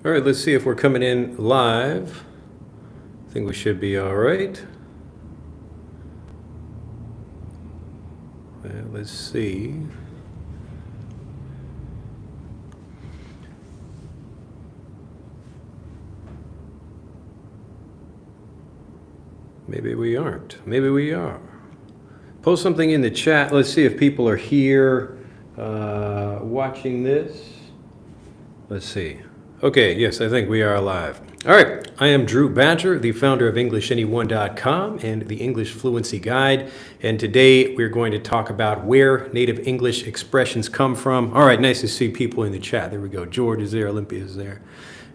All right, let's see if we're coming in live. I think we should be all right. Well, let's see. Maybe we aren't. Maybe we are. Post something in the chat. Let's see if people are here watching this. Let's see. Okay, yes, I think we are live. All right, I am Drew Badger, the founder of EnglishAnyone.com and the English Fluency Guide. And today we're going to talk about where native English expressions come from. All right, nice to see people in the chat. There we go. George is there, Olympia is there.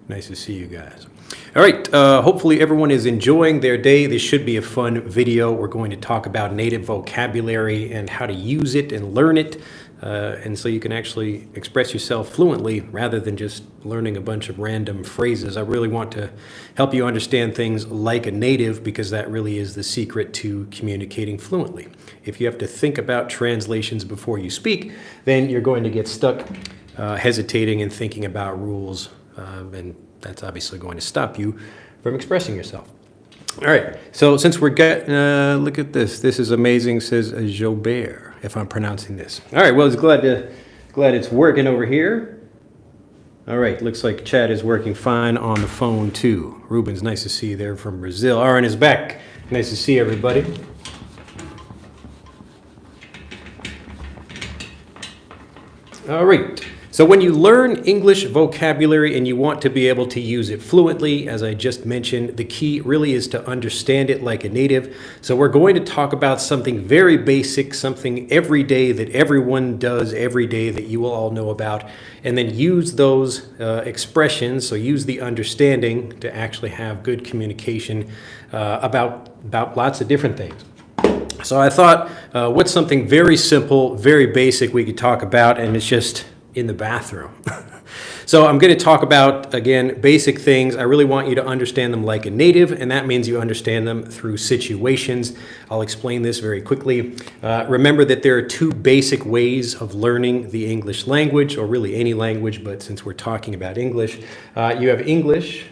Nice to see you guys. All right, hopefully everyone is enjoying their day. This should be a fun video. We're going to talk about native vocabulary and how to use it and learn it. And so you can actually express yourself fluently rather than just learning a bunch of random phrases. I really want to help you understand things like a native because that really is the secret to communicating fluently. If you have to think about translations before you speak, then you're going to get stuck hesitating and thinking about rules, and that's obviously going to stop you from expressing yourself. All right, so since we're look at this. This is amazing, says Jobert, if I'm pronouncing this. All right, well, it's glad it's working over here. All right, looks like chat is working fine on the phone too. Ruben's nice to see you there from Brazil. Aaron is back. Nice to see everybody. All right. So when you learn English vocabulary and you want to be able to use it fluently, as I just mentioned, the key really is to understand it like a native. So we're going to talk about something very basic, something every day that everyone does every day that you will all know about, and then use those expressions, so use the understanding to actually have good communication about lots of different things. So I thought, what's something very simple, very basic we could talk about, and it's just in the bathroom. So I'm going to talk about, again, basic things. I really want you to understand them like a native, and that means you understand them through situations. I'll explain this very quickly. Remember that there are two basic ways of learning the English language, or really any language, but since we're talking about English, you have English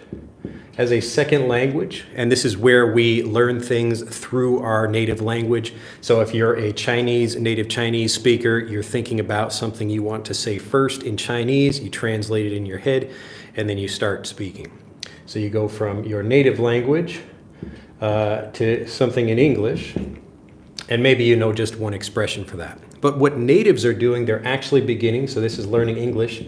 as a second language, and this is where we learn things through our native language. So if you're a native Chinese speaker, you're thinking about something you want to say first in Chinese, you translate it in your head, and then you start speaking. So you go from your native language to something in English, and maybe you know just one expression for that. But what natives are doing, they're actually beginning, so this is learning English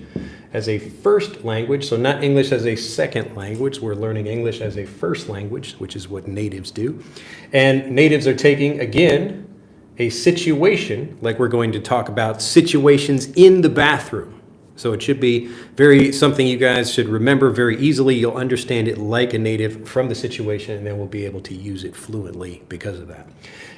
as a first language, so not English as a second language. We're learning English as a first language, which is what natives do. And natives are taking, again, a situation, like we're going to talk about situations in the bathroom. So it should be something you guys should remember very easily. You'll understand it like a native from the situation, and then we'll be able to use it fluently because of that.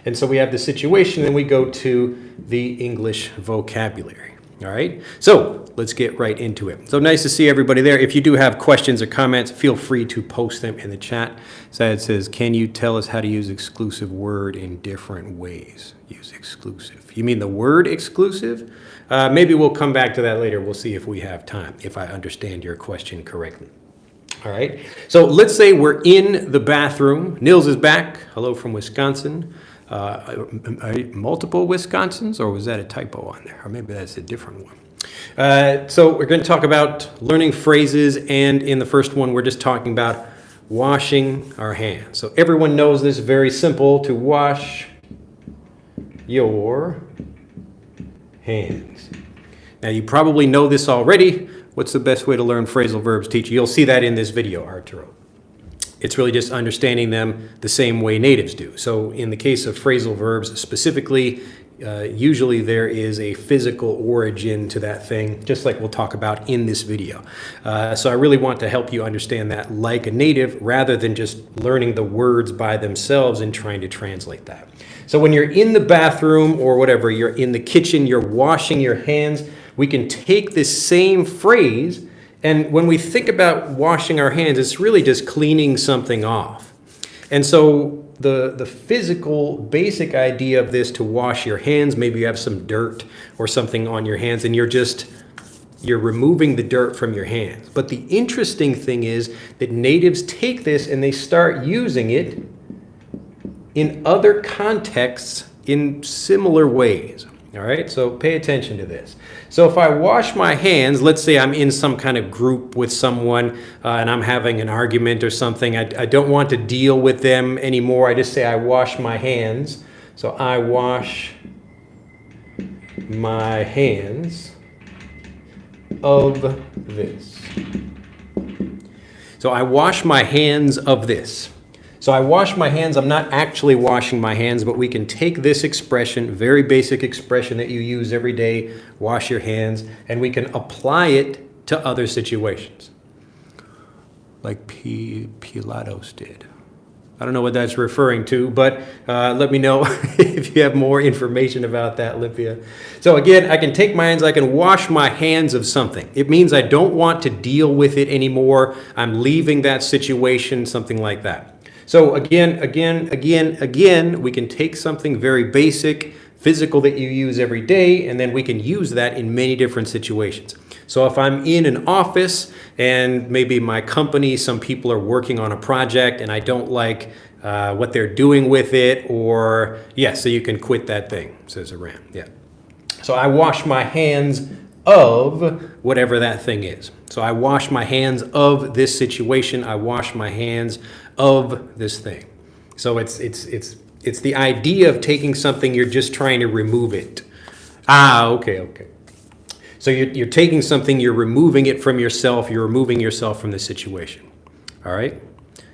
And so we have the situation, and we go to the English vocabulary. All right, so let's get right into it. So nice to see everybody there. If you do have questions or comments, feel free to post them in the chat. Sad says, can you tell us how to use exclusive word in different ways? Use exclusive. You mean the word exclusive? Maybe we'll come back to that later. We'll see if we have time, if I understand your question correctly. All right, so let's say we're in the bathroom. Nils is back. Hello from Wisconsin. Multiple Wisconsins, or was that a typo on there? Or maybe that's a different one. So we're going to talk about learning phrases, and in the first one, we're just talking about washing our hands. So everyone knows this, very simple, to wash your hands. Now you probably know this already. What's the best way to learn phrasal verbs, teacher? You'll see that in this video, Arturo. It's really just understanding them the same way natives do. So in the case of phrasal verbs specifically, usually there is a physical origin to that thing, just like we'll talk about in this video. So I really want to help you understand that like a native rather than just learning the words by themselves and trying to translate that. So when you're in the bathroom or whatever, you're in the kitchen, you're washing your hands, we can take this same phrase, and when we think about washing our hands, it's really just cleaning something off. And so the physical basic idea of this, to wash your hands, maybe you have some dirt or something on your hands and you're just You're removing the dirt from your hands. But the interesting thing is that natives take this and they start using it in other contexts in similar ways. All right, so pay attention to this. So if I wash my hands, let's say I'm in some kind of group with someone and I'm having an argument or something. I don't want to deal with them anymore. I just say I wash my hands. So I wash my hands of this. So I wash my hands of this. So I wash my hands. I'm not actually washing my hands, but we can take this expression, very basic expression that you use every day, wash your hands, and we can apply it to other situations. Like Pilatos did. I don't know what that's referring to, but let me know if you have more information about that, Olympia. So again, I can take my hands, I can wash my hands of something. It means I don't want to deal with it anymore. I'm leaving that situation, something like that. So again, we can take something very basic, physical that you use every day, and then we can use that in many different situations. So if I'm in an office and maybe my company, some people are working on a project and I don't like what they're doing with it, or so you can quit that thing, says Aram. Yeah. So I wash my hands of whatever that thing is. So I wash my hands of this situation. I wash my hands of this thing. So it's the idea of taking something, you're just trying to remove it. Okay. So you're taking something, you're removing it from yourself, you're removing yourself from the situation. All right?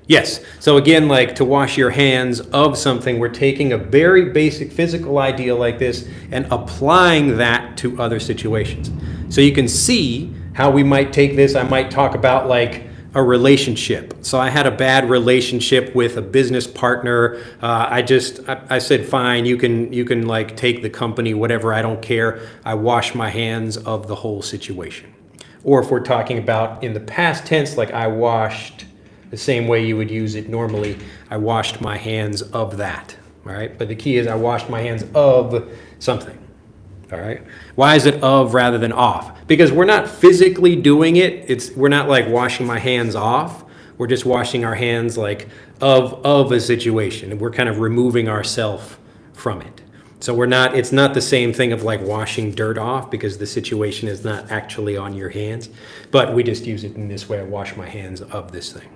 Yes. So again, like to wash your hands of something, we're taking a very basic physical idea like this and applying that to other situations. So you can see how we might take this. I might talk about like a relationship. So I had a bad relationship with a business partner. I said, fine, you can like take the company, whatever, I don't care. I wash my hands of the whole situation. Or if we're talking about in the past tense, like I washed, the same way you would use it normally, I washed my hands of that. All right. But the key is I washed my hands of something. All right. Why is it of rather than off? Because we're not physically doing it. We're not like washing my hands off. We're just washing our hands like of a situation. And we're kind of removing ourselves from it. So it's not the same thing of like washing dirt off, because the situation is not actually on your hands. But we just use it in this way. I wash my hands of this thing.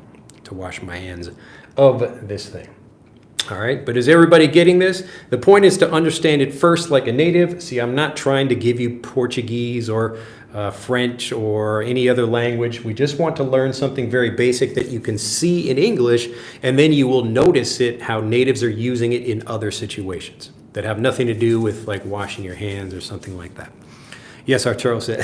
To wash my hands of this thing. All right, but is everybody getting this? The point is to understand it first like a native. See, I'm not trying to give you Portuguese or French or any other language. We just want to learn something very basic that you can see in English, and then you will notice it, how natives are using it in other situations that have nothing to do with like washing your hands or something like that. Yes, Arturo said,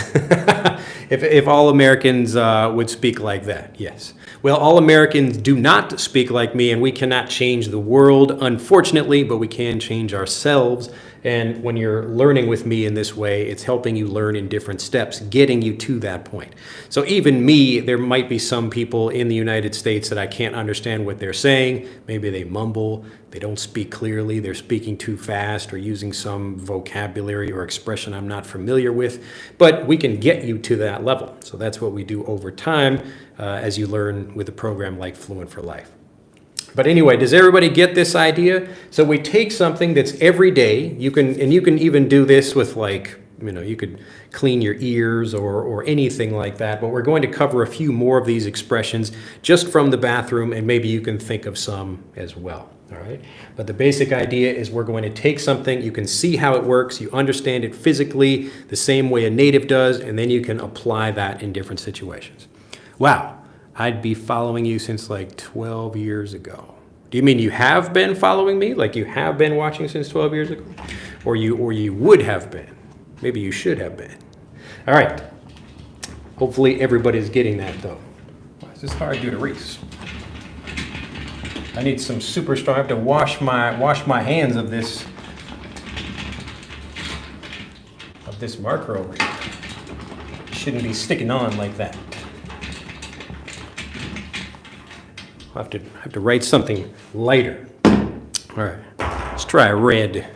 if all Americans would speak like that, yes. Well, all Americans do not speak like me, and we cannot change the world, unfortunately, but we can change ourselves. And when you're learning with me in this way, it's helping you learn in different steps, getting you to that point. So even me, there might be some people in the United States that I can't understand what they're saying. Maybe they mumble, they don't speak clearly, they're speaking too fast or using some vocabulary or expression I'm not familiar with. But we can get you to that level. So that's what we do over time as you learn with a program like Fluent for Life. But anyway, does everybody get this idea? So we take something that's every day. You can even do this with like, you could clean your ears or anything like that. But we're going to cover a few more of these expressions just from the bathroom, and maybe you can think of some as well. All right. But the basic idea is we're going to take something, you can see how it works, you understand it physically the same way a native does, and then you can apply that in different situations. Wow. I'd be following you since like 12 years ago. Do you mean you have been following me? Like you have been watching since 12 years ago? Or you would have been? Maybe you should have been. All right. Hopefully everybody's getting that though. Why is this hard to do to erase? I need some super strong. I have to wash my hands of this marker over here. It shouldn't be sticking on like that. I'll have to write something lighter. All right, let's try a red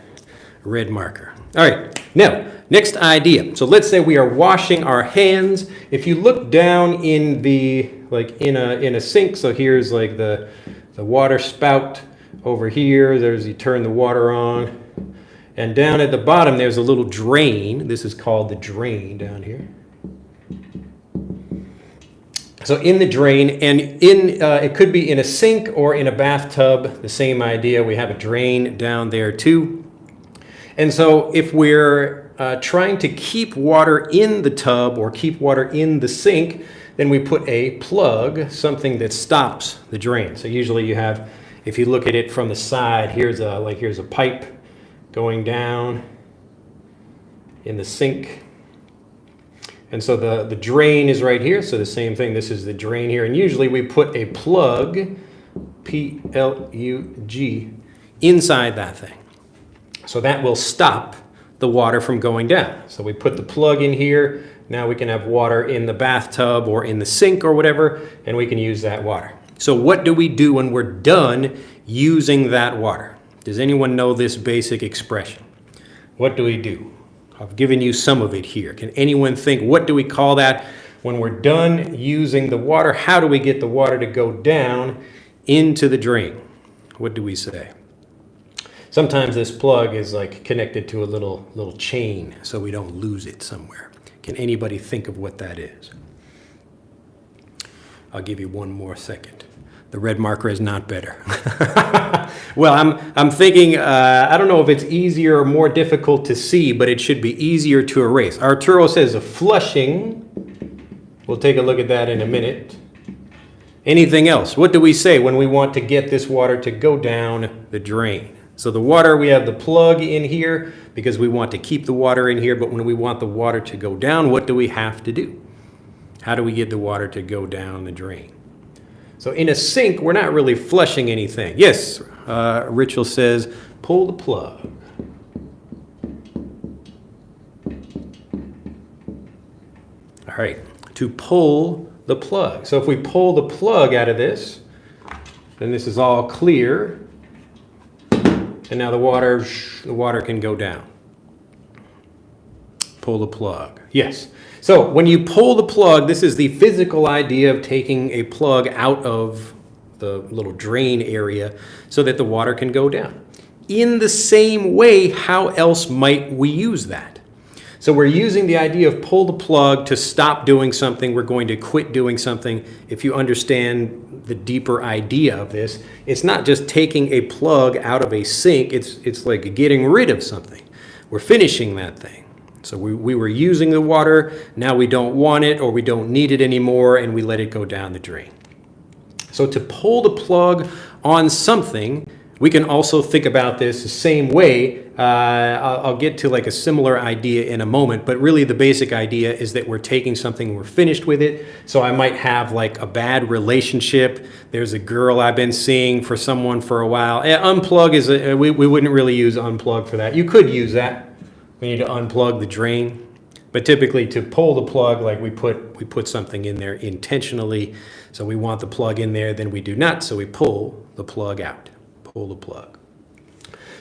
marker. All right, now Next idea. So let's say we are washing our hands. If you look down in the, like in a sink, so here's like the water spout over here. You turn the water on. And down at the bottom, there's a little drain. This is called the drain down here. So in the drain, and it could be in a sink or in a bathtub, the same idea. We have a drain down there too. And so if we're trying to keep water in the tub or keep water in the sink, then we put a plug, something that stops the drain. So usually you have, if you look at it from the side, here's a pipe going down in the sink. And so the drain is right here. So the same thing, this is the drain here. And usually we put a plug, P-L-U-G, inside that thing. So that will stop the water from going down. So we put the plug in here. Now we can have water in the bathtub or in the sink or whatever, and we can use that water. So what do we do when we're done using that water? Does anyone know this basic expression? What do we do? I've given you some of it here. Can anyone think, what do we call that when we're done using the water? How do we get the water to go down into the drain? What do we say? Sometimes this plug is like connected to a little chain so we don't lose it somewhere. Can anybody think of what that is? I'll give you one more second. The red marker is not better. Well, I'm thinking, I don't know if it's easier or more difficult to see, but it should be easier to erase. Arturo says a flushing. We'll take a look at that in a minute. Anything else? What do we say when we want to get this water to go down the drain? So the water, we have the plug in here because we want to keep the water in here, but when we want the water to go down, what do we have to do? How do we get the water to go down the drain? So in a sink, we're not really flushing anything. Yes, Rachel says, pull the plug. All right, to pull the plug. So if we pull the plug out of this, then this is all clear. And now the water can go down. Pull the plug. Yes. So when you pull the plug, this is the physical idea of taking a plug out of the little drain area so that the water can go down. In the same way, how else might we use that? So we're using the idea of pull the plug to stop doing something. We're going to quit doing something. If you understand the deeper idea of this, it's not just taking a plug out of a sink. It's like getting rid of something. We're finishing that thing. So we were using the water, now we don't want it or we don't need it anymore, and we let it go down the drain. So to pull the plug on something, we can also think about this the same way. I'll get to like a similar idea in a moment, but really the basic idea is that we're taking something, we're finished with it. So I might have like a bad relationship. There's a girl I've been seeing for someone for a while. Unplug is, we wouldn't really use unplug for that. You could use that. We need to unplug the drain, but typically to pull the plug, like we put something in there intentionally. So we want the plug in there, then we do not. So we pull the plug out, pull the plug.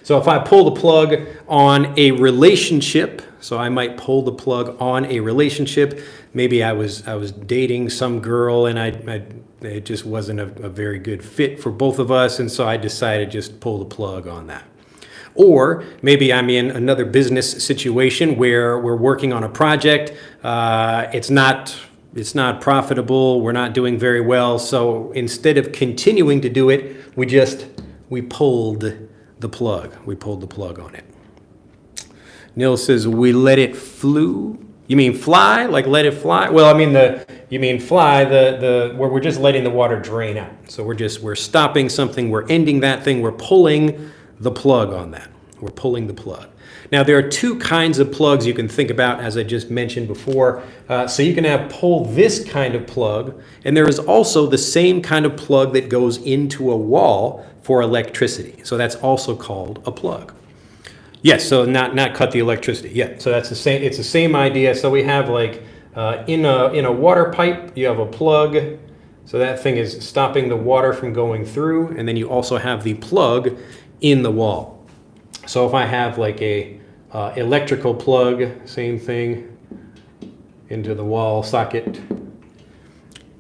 So if I pull the plug on a relationship, so I might pull the plug on a relationship. Maybe I was dating some girl and it just wasn't a very good fit for both of us. And so I decided just pull the plug on that. Or maybe I'm in another business situation where we're working on a project. It's not profitable. We're not doing very well. So instead of continuing to do it, we pulled the plug. We pulled the plug on it. Neil says, we let it flew. You mean fly? Like let it fly? Well, I mean you mean fly, where we're just letting the water drain out. So we're stopping something, we're ending that thing, we're pulling the plug on that. We're pulling the plug. Now, there are two kinds of plugs you can think about, as I just mentioned before. So you can have pull this kind of plug, and there is also the same kind of plug that goes into a wall for electricity. So that's also called a plug. Yes, so not cut the electricity. Yeah, so that's the same. It's the same idea. So we have like in a water pipe, you have a plug. So that thing is stopping the water from going through, and then you also have the plug in the wall. So if I have like a Electrical plug, same thing, into the wall socket.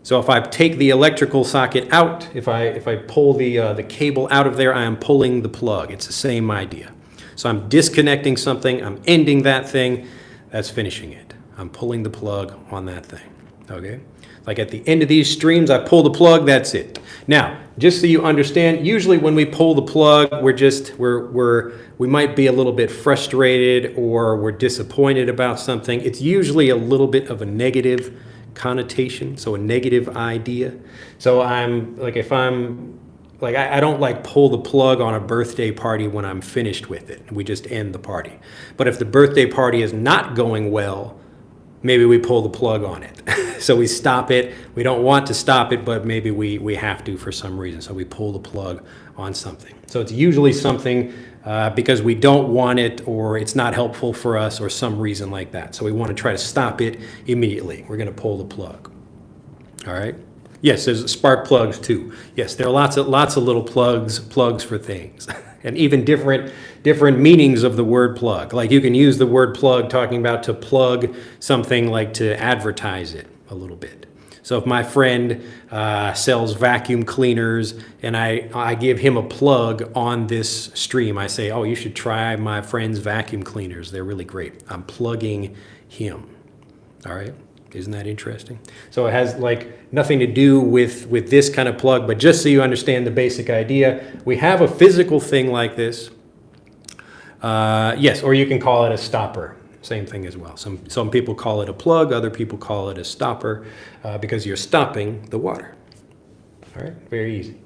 So if I take the electrical socket out, if I pull the cable out of there, I am pulling the plug. It's the same idea. So I'm disconnecting something, I'm ending that thing, that's finishing it. I'm pulling the plug on that thing, okay? Like at the end of these streams, I pull the plug, that's it. Now, just so you understand, usually when we pull the plug, we might be a little bit frustrated or we're disappointed about something. It's usually a little bit of a negative connotation, so a negative idea. So I don't like pull the plug on a birthday party when I'm finished with it and we just end the party. But if the birthday party is not going well, maybe we pull the plug on it. So we stop it. We don't want to stop it, but maybe we have to for some reason. So we pull the plug on something. So it's usually something because we don't want it or it's not helpful for us or some reason like that. So we want to try to stop it immediately. We're going to pull the plug. All right. Yes, there's spark plugs too. Yes, there are lots of little plugs for things, and even different meanings of the word plug. Like you can use the word plug talking about to plug something, like to advertise it a little bit. So if my friend sells vacuum cleaners and I give him a plug on this stream, I say, oh, you should try my friend's vacuum cleaners. They're really great. I'm plugging him. All right. Isn't that interesting? So it has like nothing to do with this kind of plug, but just so you understand the basic idea, we have a physical thing like this. Yes, or you can call it a stopper. Same thing as well. Some people call it a plug, other people call it a stopper because you're stopping the water. All right, very easy.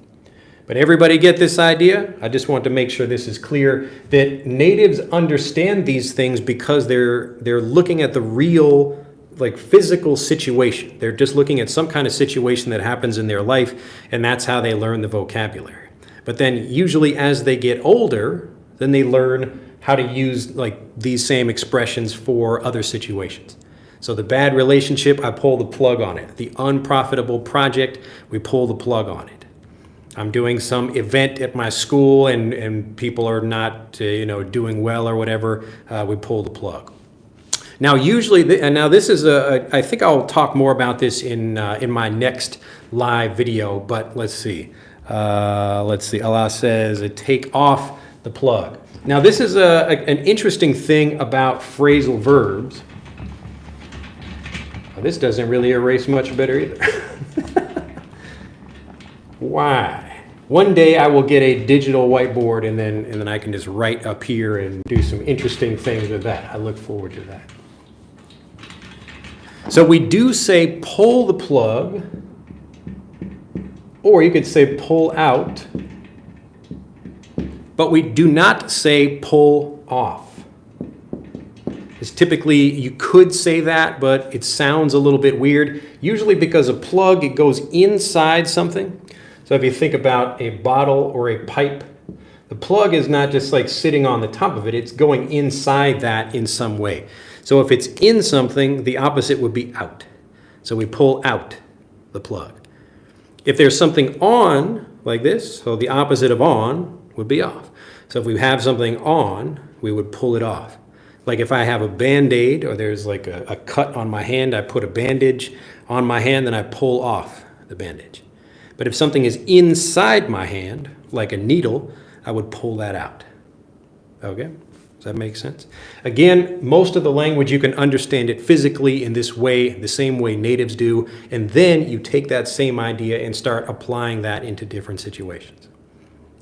But everybody get this idea? I just want to make sure this is clear that natives understand these things because they're looking at the real like physical situation. They're just looking at some kind of situation that happens in their life, and that's how they learn the vocabulary. But then usually as they get older, then they learn how to use like these same expressions for other situations. So the bad relationship, I pull the plug on it. The unprofitable project, we pull the plug on it. I'm doing some event at my school and people are not doing well or whatever, we pull the plug. Now, usually, now this is I think I'll talk more about this in my next live video, but let's see. Allah says, take off the plug. Now, this is an interesting thing about phrasal verbs. Well, this doesn't really erase much better either. Why? One day I will get a digital whiteboard and then I can just write up here and do some interesting things with that. I look forward to that. So we do say pull the plug, or you could say pull out, but we do not say pull off. It's typically, you could say that, but it sounds a little bit weird. Usually because a plug, it goes inside something. So if you think about a bottle or a pipe, the plug is not just like sitting on the top of it, it's going inside that in some way. So if it's in something, the opposite would be out. So we pull out the plug. If there's something on, like this, so the opposite of on would be off. So if we have something on, we would pull it off. Like if I have a Band-Aid or there's like a cut on my hand, I put a bandage on my hand, then I pull off the bandage. But if something is inside my hand, like a needle, I would pull that out. Okay? Does that make sense? Again, most of the language, you can understand it physically in this way, the same way natives do, and then you take that same idea and start applying that into different situations.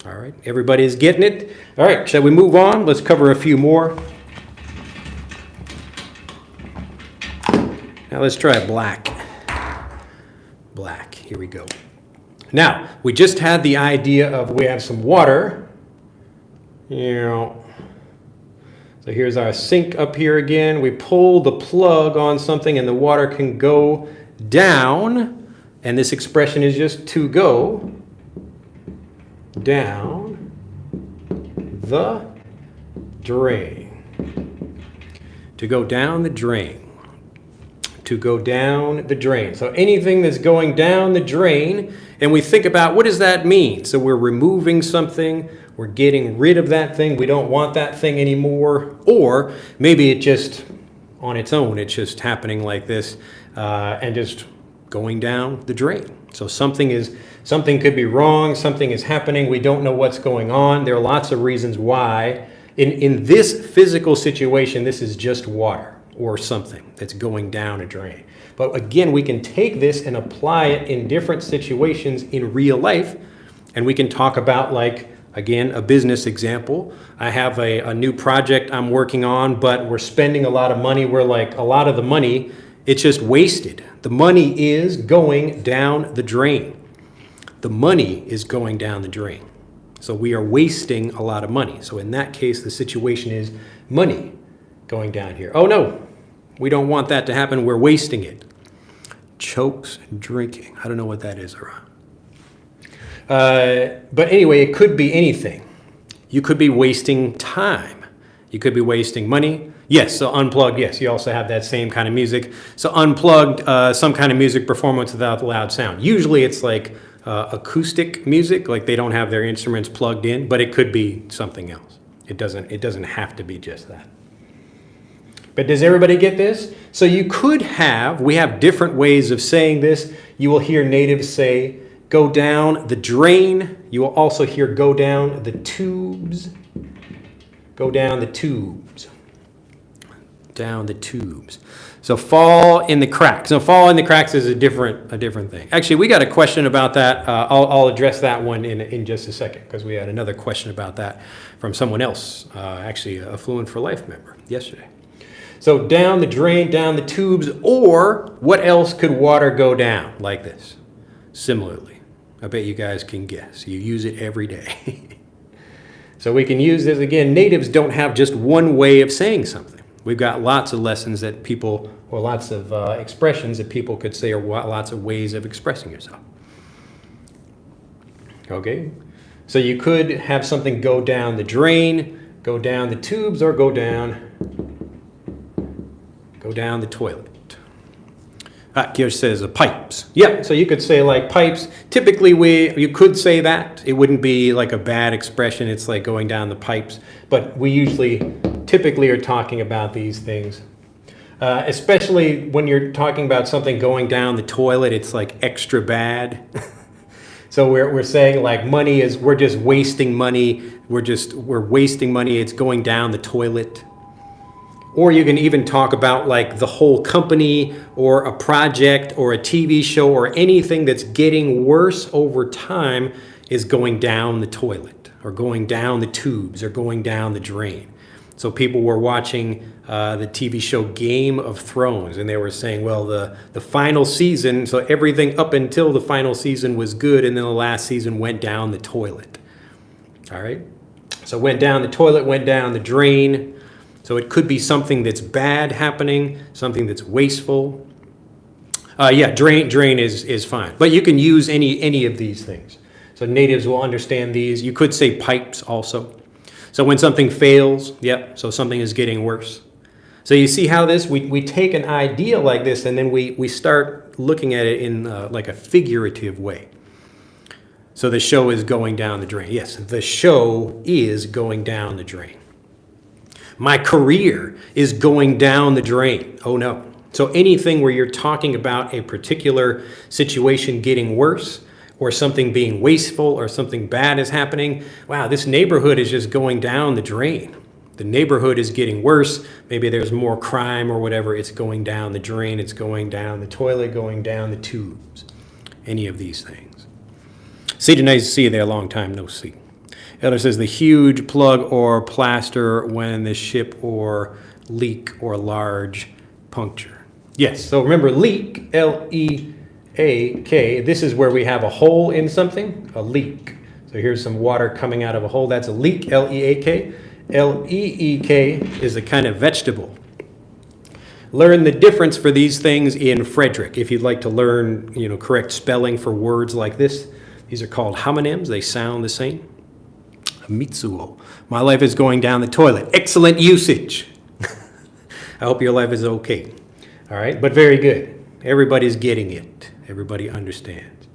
All right, everybody is getting it? All right, shall we move on? Let's cover a few more. Now let's try black. Black, here we go. Now, we just had the idea of we have some water. So here's our sink up here again. We pull the plug on something and the water can go down. And this expression is just to go down the drain. To go down the drain. to go down the drain. So anything that's going down the drain, and we think about what does that mean? So we're removing something, we're getting rid of that thing, we don't want that thing anymore, or maybe it just on its own, it's just happening like this and just going down the drain. So something could be wrong, something is happening, we don't know what's going on. There are lots of reasons why. In this physical situation, this is just water or something that's going down a drain. But again, we can take this and apply it in different situations in real life, and we can talk about, like, again, a business example. I have a new project I'm working on, but we're spending a lot of money. We're like, a lot of the money, it's just wasted. The money is going down the drain. The money is going down the drain. So we are wasting a lot of money. So in that case, the situation is money going down here. Oh no, we don't want that to happen. We're wasting it. Chokes drinking. I don't know what that is, Aram. But anyway, it could be anything. You could be wasting time. You could be wasting money. Yes, so unplugged, yes, you also have that same kind of music. So unplugged, some kind of music performance without loud sound. Usually it's like acoustic music, like they don't have their instruments plugged in, but it could be something else. It doesn't have to be just that. But does everybody get this? So you could we have different ways of saying this. You will hear natives say, go down the drain. You will also hear go down the tubes. Go down the tubes. Down the tubes. So fall in the cracks. So fall in the cracks is a different thing. Actually, we got a question about that. I'll address that one in just a second, because we had another question about that from someone else, actually a Fluent for Life member yesterday. So down the drain, down the tubes, or what else could water go down like this? Similarly, I bet you guys can guess. You use it every day. So we can use this again. Natives don't have just one way of saying something. We've got lots of lessons that people, or lots of expressions that people could say, or lots of ways of expressing yourself. Okay? So you could have something go down the drain, go down the tubes, or go down the toilet. Here says pipes. Yeah, so you could say like pipes. Typically, you could say that. It wouldn't be like a bad expression. It's like going down the pipes. But we typically are talking about these things. Especially when you're talking about something going down the toilet, it's like extra bad. So we're saying like we're just wasting money. We're wasting money. It's going down the toilet. Or you can even talk about like the whole company or a project or a TV show or anything that's getting worse over time is going down the toilet or going down the tubes or going down the drain. So people were watching the TV show Game of Thrones, and they were saying, well, the final season, so everything up until the final season was good, and then the last season went down the toilet. All right? So went down the toilet, went down the drain. So it could be something that's bad happening, something that's wasteful. Drain is fine. But you can use any of these things. So natives will understand these. You could say pipes also. So when something fails, so something is getting worse. So you see how we take an idea like this and then we start looking at it in like a figurative way. So the show is going down the drain. Yes, the show is going down the drain. My career is going down the drain. Oh no. So anything where you're talking about a particular situation getting worse or something being wasteful or something bad is happening, wow, this neighborhood is just going down the drain. The neighborhood is getting worse. Maybe there's more crime or whatever. It's going down the drain. It's going down the toilet, going down the tubes. Any of these things. Cedar, nice to see you there. Long time no see. Elder says the huge plug or plaster when the ship or leak or large puncture. Yes, so remember leak, L-E-A-K. This is where we have a hole in something, a leak. So here's some water coming out of a hole. That's a leak, L-E-A-K. L-E-E-K is a kind of vegetable. Learn the difference for these things in Frederick. If you'd like to learn, correct spelling for words like this, these are called homonyms. They sound the same. Mitsuo. My life is going down the toilet. Excellent usage. I hope your life is okay. All right, but very good. Everybody's getting it. Everybody understands.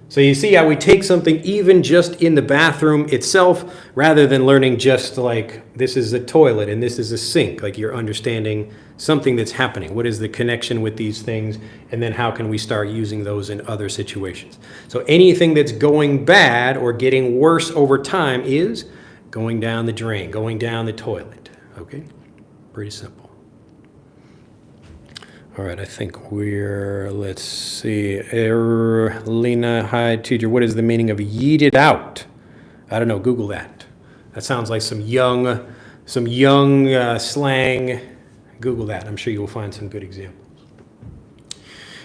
So you see how we take something even just in the bathroom itself, rather than learning just like this is a toilet and this is a sink, like you're understanding something that's happening. What is the connection with these things? And then how can we start using those in other situations? So anything that's going bad or getting worse over time is going down the drain, going down the toilet. Okay? Pretty simple. All right, I think let's see. Lena, hi, teacher. What is the meaning of yeeted out? I don't know. Google that. That sounds like some young slang. Google that. I'm sure you'll find some good examples.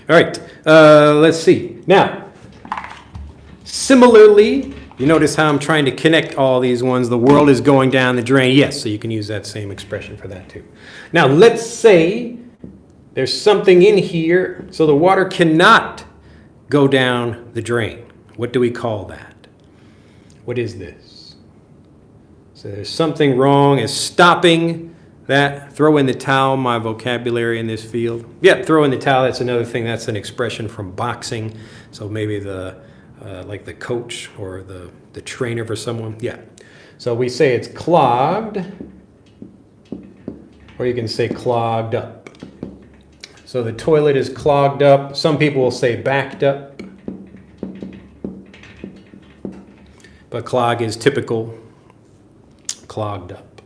All right, let's see. Now, similarly, you notice how I'm trying to connect all these ones. The world is going down the drain. Yes, so you can use that same expression for that too. Now, let's say there's something in here, so the water cannot go down the drain. What do we call that? What is this? So there's something wrong. Is stopping that. Throw in the towel, my vocabulary in this field. Yep, throw in the towel. That's another thing. That's an expression from boxing. So maybe like the coach or the trainer for someone. Yeah. So we say it's clogged, or you can say clogged up. So the toilet is clogged up. Some people will say backed up. But clog is typical. Clogged up.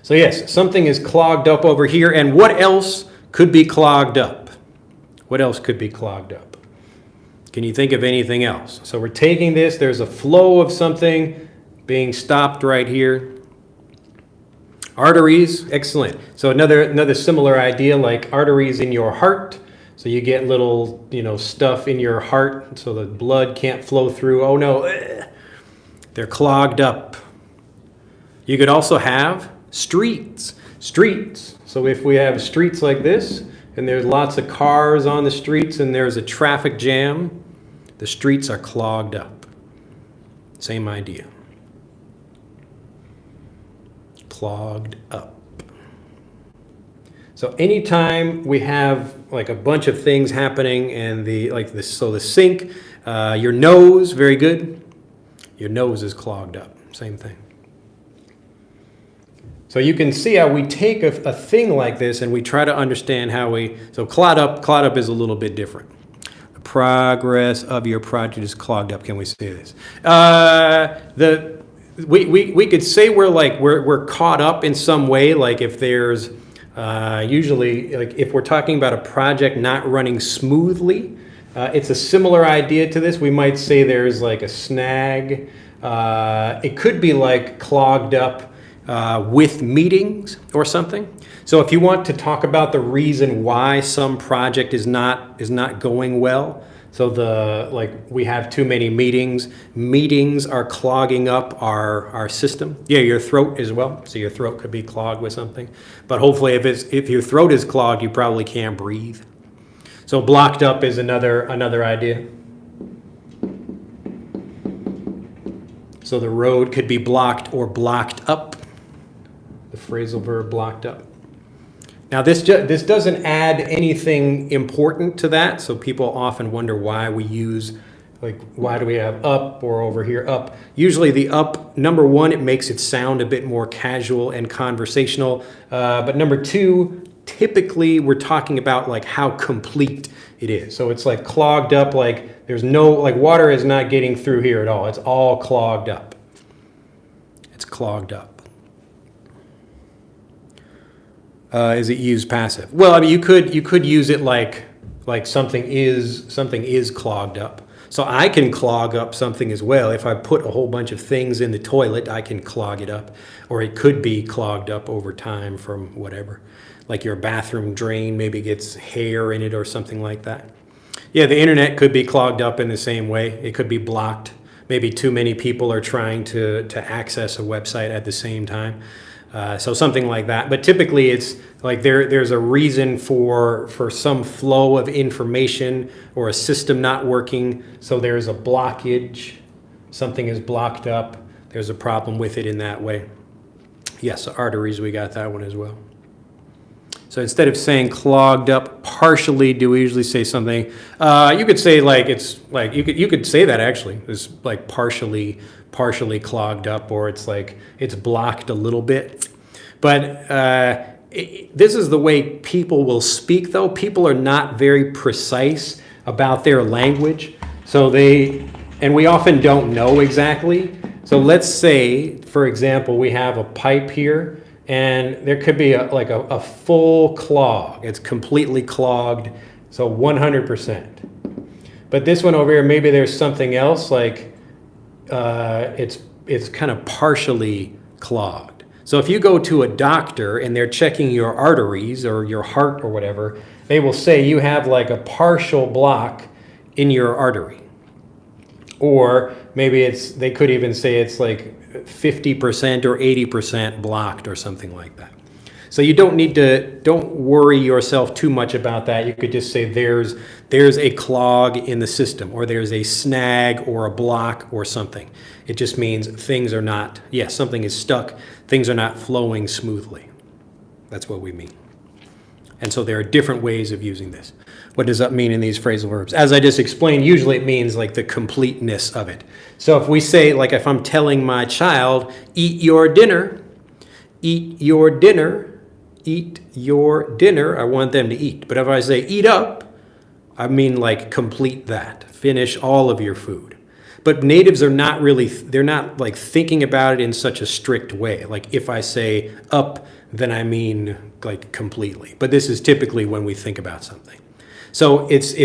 So yes, something is clogged up over here. And what else could be clogged up? What else could be clogged up? Can you think of anything else? So we're taking this. There's a flow of something being stopped right here. Arteries, excellent. So another similar idea, like arteries in your heart. So you get little, stuff in your heart, so the blood can't flow through. Oh no, they're clogged up. You could also have streets. So if we have streets like this, and there's lots of cars on the streets, and there's a traffic jam, the streets are clogged up. Same idea. Clogged up. So anytime we have like a bunch of things happening and the sink, your nose, very good. Your nose is clogged up. Same thing. So you can see how we take a thing like this and we try to understand so clog up is a little bit different. The progress of your project is clogged up. Can we say this? We could say we're caught up in some way, like if there's usually, like if we're talking about a project not running smoothly, it's a similar idea to this. We might say there's like a snag. It could be like clogged up with meetings or something. So if you want to talk about the reason why some project is not going well, so we have too many meetings. Meetings are clogging up our system. Yeah, your throat as well. So your throat could be clogged with something. But hopefully if your throat is clogged, you probably can't breathe. So blocked up is another idea. So the road could be blocked or blocked up. The phrasal verb blocked up. Now this doesn't add anything important to that, so people often wonder why we use, why do we have up or over here up? Usually the up, number one, it makes it sound a bit more casual and conversational, but number two, typically we're talking about like how complete it is. So it's like clogged up, like there's no, like water is not getting through here at all. It's all clogged up. It's clogged up. Is it used passive? Well, I mean, you could use it like something is clogged up. So I can clog up something as well. If I put a whole bunch of things in the toilet, I can clog it up. Or it could be clogged up over time from whatever. Like your bathroom drain maybe gets hair in it or something like that. Yeah, the internet could be clogged up in the same way. It could be blocked. Maybe too many people are trying to access a website at the same time. So something like that. But typically it's like there's a reason for some flow of information or a system not working. So there's a blockage. Something is blocked up. There's a problem with it in that way. Yes, arteries, we got that one as well. So instead of saying clogged up partially, do we usually say something? You could say like it's like you could say that actually. It's like partially clogged up, or it's like it's blocked a little bit. But this is the way people will speak, though. People are not very precise about their language, and we often don't know exactly. So let's say, for example, we have a pipe here, and there could be a full clog. It's completely clogged, so 100%. But this one over here, maybe there's something else, like it's kind of partially clogged. So if you go to a doctor and they're checking your arteries or your heart or whatever, they will say you have like a partial block in your artery. Or maybe they could even say it's like 50% or 80% blocked or something like that. So you don't worry yourself too much about that. You could just say there's a clog in the system, or there's a snag or a block or something. It just means things are not, something is stuck, things are not flowing smoothly. That's what we mean. And so there are different ways of using this. What does that mean in these phrasal verbs? As I just explained, usually it means like the completeness of it. So if we say, like if I'm telling my child, eat your dinner, eat your dinner, eat your dinner, I want them to eat. But if I say eat up, I mean like complete that, finish all of your food. But natives are not really, they're not like thinking about it in such a strict way. Like if I say up, then I mean like completely. But this is typically when we think about something. So it's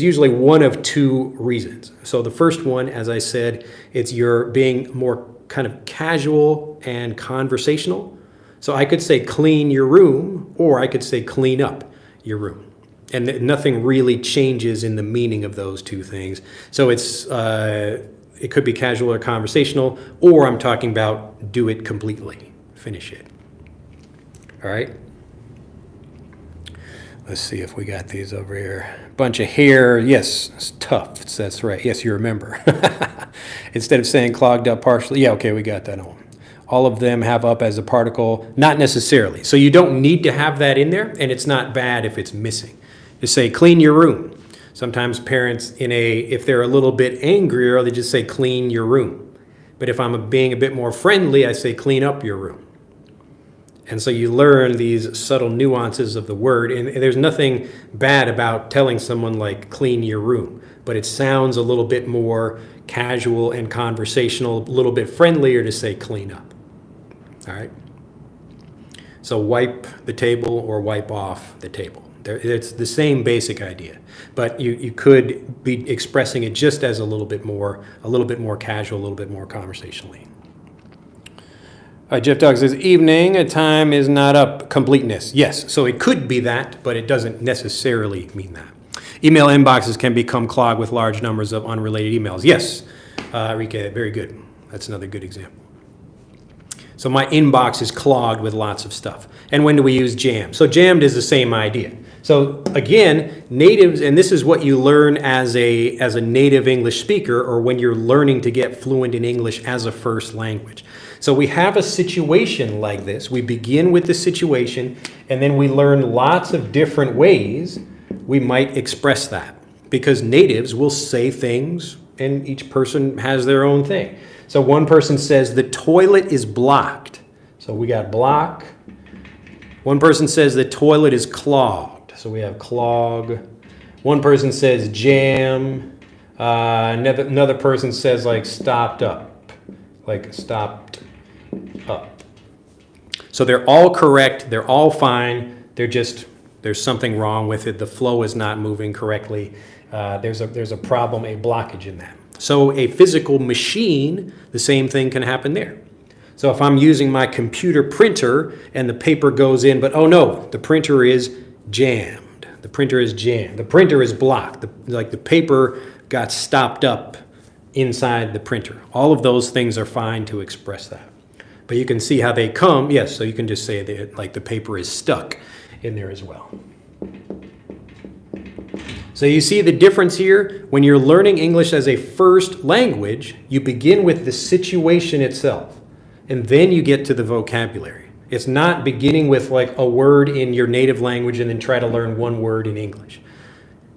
usually one of two reasons. So the first one, as I said, it's you're being more kind of casual and conversational. So I could say clean your room, or I could say clean up your room. And nothing really changes in the meaning of those two things. So it could be casual or conversational, or I'm talking about do it completely, finish it. All right? Let's see if we got these over here. Bunch of hair. Yes, it's tufts. That's right. Yes, you remember. Instead of saying clogged up partially. Yeah, okay, we got that on. All of them have up as a particle. Not necessarily. So you don't need to have that in there, and it's not bad if it's missing. Just say clean your room. Sometimes parents, if they're a little bit angrier, they just say clean your room. But if I'm being a bit more friendly, I say clean up your room. And so you learn these subtle nuances of the word, and there's nothing bad about telling someone like clean your room, but it sounds a little bit more casual and conversational, a little bit friendlier to say clean up. All right? So wipe the table or wipe off the table. It's the same basic idea, but you could be expressing it just as a little bit more casual, a little bit more conversationally. Jeff Dog says, evening, a time is not up, completeness. Yes, so it could be that, but it doesn't necessarily mean that. Email inboxes can become clogged with large numbers of unrelated emails. Yes, Rika, very good. That's another good example. So my inbox is clogged with lots of stuff. And when do we use jammed? So jammed is the same idea. So again, natives, and this is what you learn as a native English speaker, or when you're learning to get fluent in English as a first language. So we have a situation like this. We begin with the situation, and then we learn lots of different ways we might express that. Because natives will say things, and each person has their own thing. So one person says the toilet is blocked. So we got block. One person says the toilet is clogged. So we have clog. One person says jam. Another person says like stopped up. Like stopped up. So they're all correct. They're all fine. There's something wrong with it. The flow is not moving correctly. There's a problem, a blockage in that. So a physical machine, the same thing can happen there. So if I'm using my computer printer and the paper goes in, but oh no, the printer is jammed. The printer is jammed. The printer is blocked. The paper got stopped up inside the printer. All of those things are fine to express that. But you can see how they come. Yes, so you can just say that like the paper is stuck in there as well. So you see the difference here? When you're learning English as a first language, you begin with the situation itself, and then you get to the vocabulary. It's not beginning with like a word in your native language and then try to learn one word in English.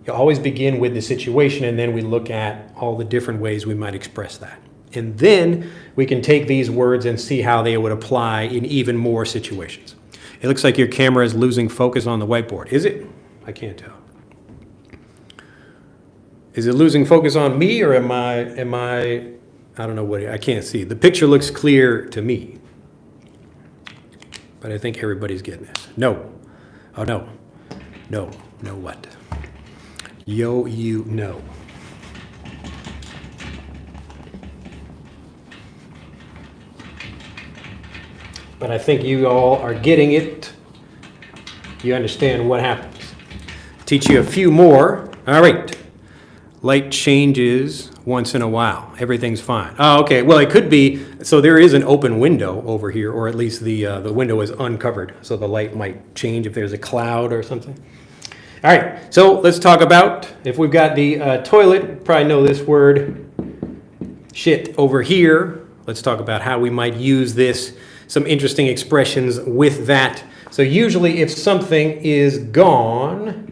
You always begin with the situation, and then we look at all the different ways we might express that. And then we can take these words and see how they would apply in even more situations. It looks like your camera is losing focus on the whiteboard. Is it? I can't tell. Is it losing focus on me, or am I don't know what, I can't see. The picture looks clear to me, but I think everybody's getting this. No. Oh, no. No. No what? Yo, you, no. But I think you all are getting it. You understand what happens. Teach you a few more. All right. Light changes once in a while. Everything's fine. Oh, okay. Well, it could be, so there is an open window over here, or at least the window is uncovered, so the light might change if there's a cloud or something. All right, so let's talk about, if we've got the toilet, probably know this word, shit, over here. Let's talk about how we might use this, some interesting expressions with that. So usually if something is gone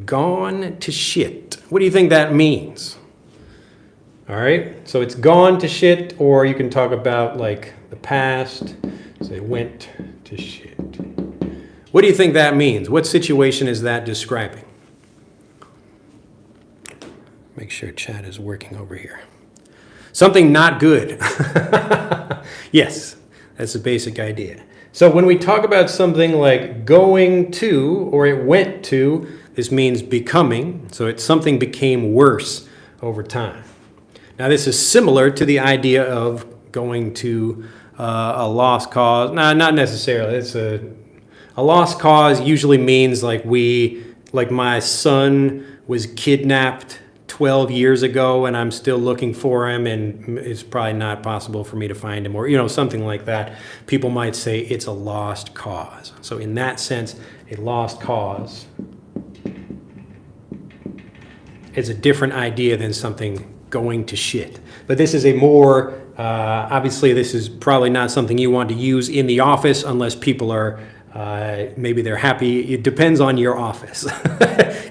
to shit, what do you think that means? All right, so it's gone to shit, or you can talk about like the past, so it went to shit. What do you think that means? What situation is that describing? Make sure chat is working over here. Something not good. Yes, that's the basic idea. So when we talk about something like going to, or it went to, this means becoming. So it's something became worse over time. Now this is similar to the idea of going to a lost cause. No, not necessarily. It's a lost cause usually means like my son was kidnapped 12 years ago and I'm still looking for him, and it's probably not possible for me to find him, or something like that. People might say it's a lost cause. So in that sense, a lost cause is a different idea than something going to shit. But this is a more, obviously this is probably not something you want to use in the office unless people are, maybe they're happy. It depends on your office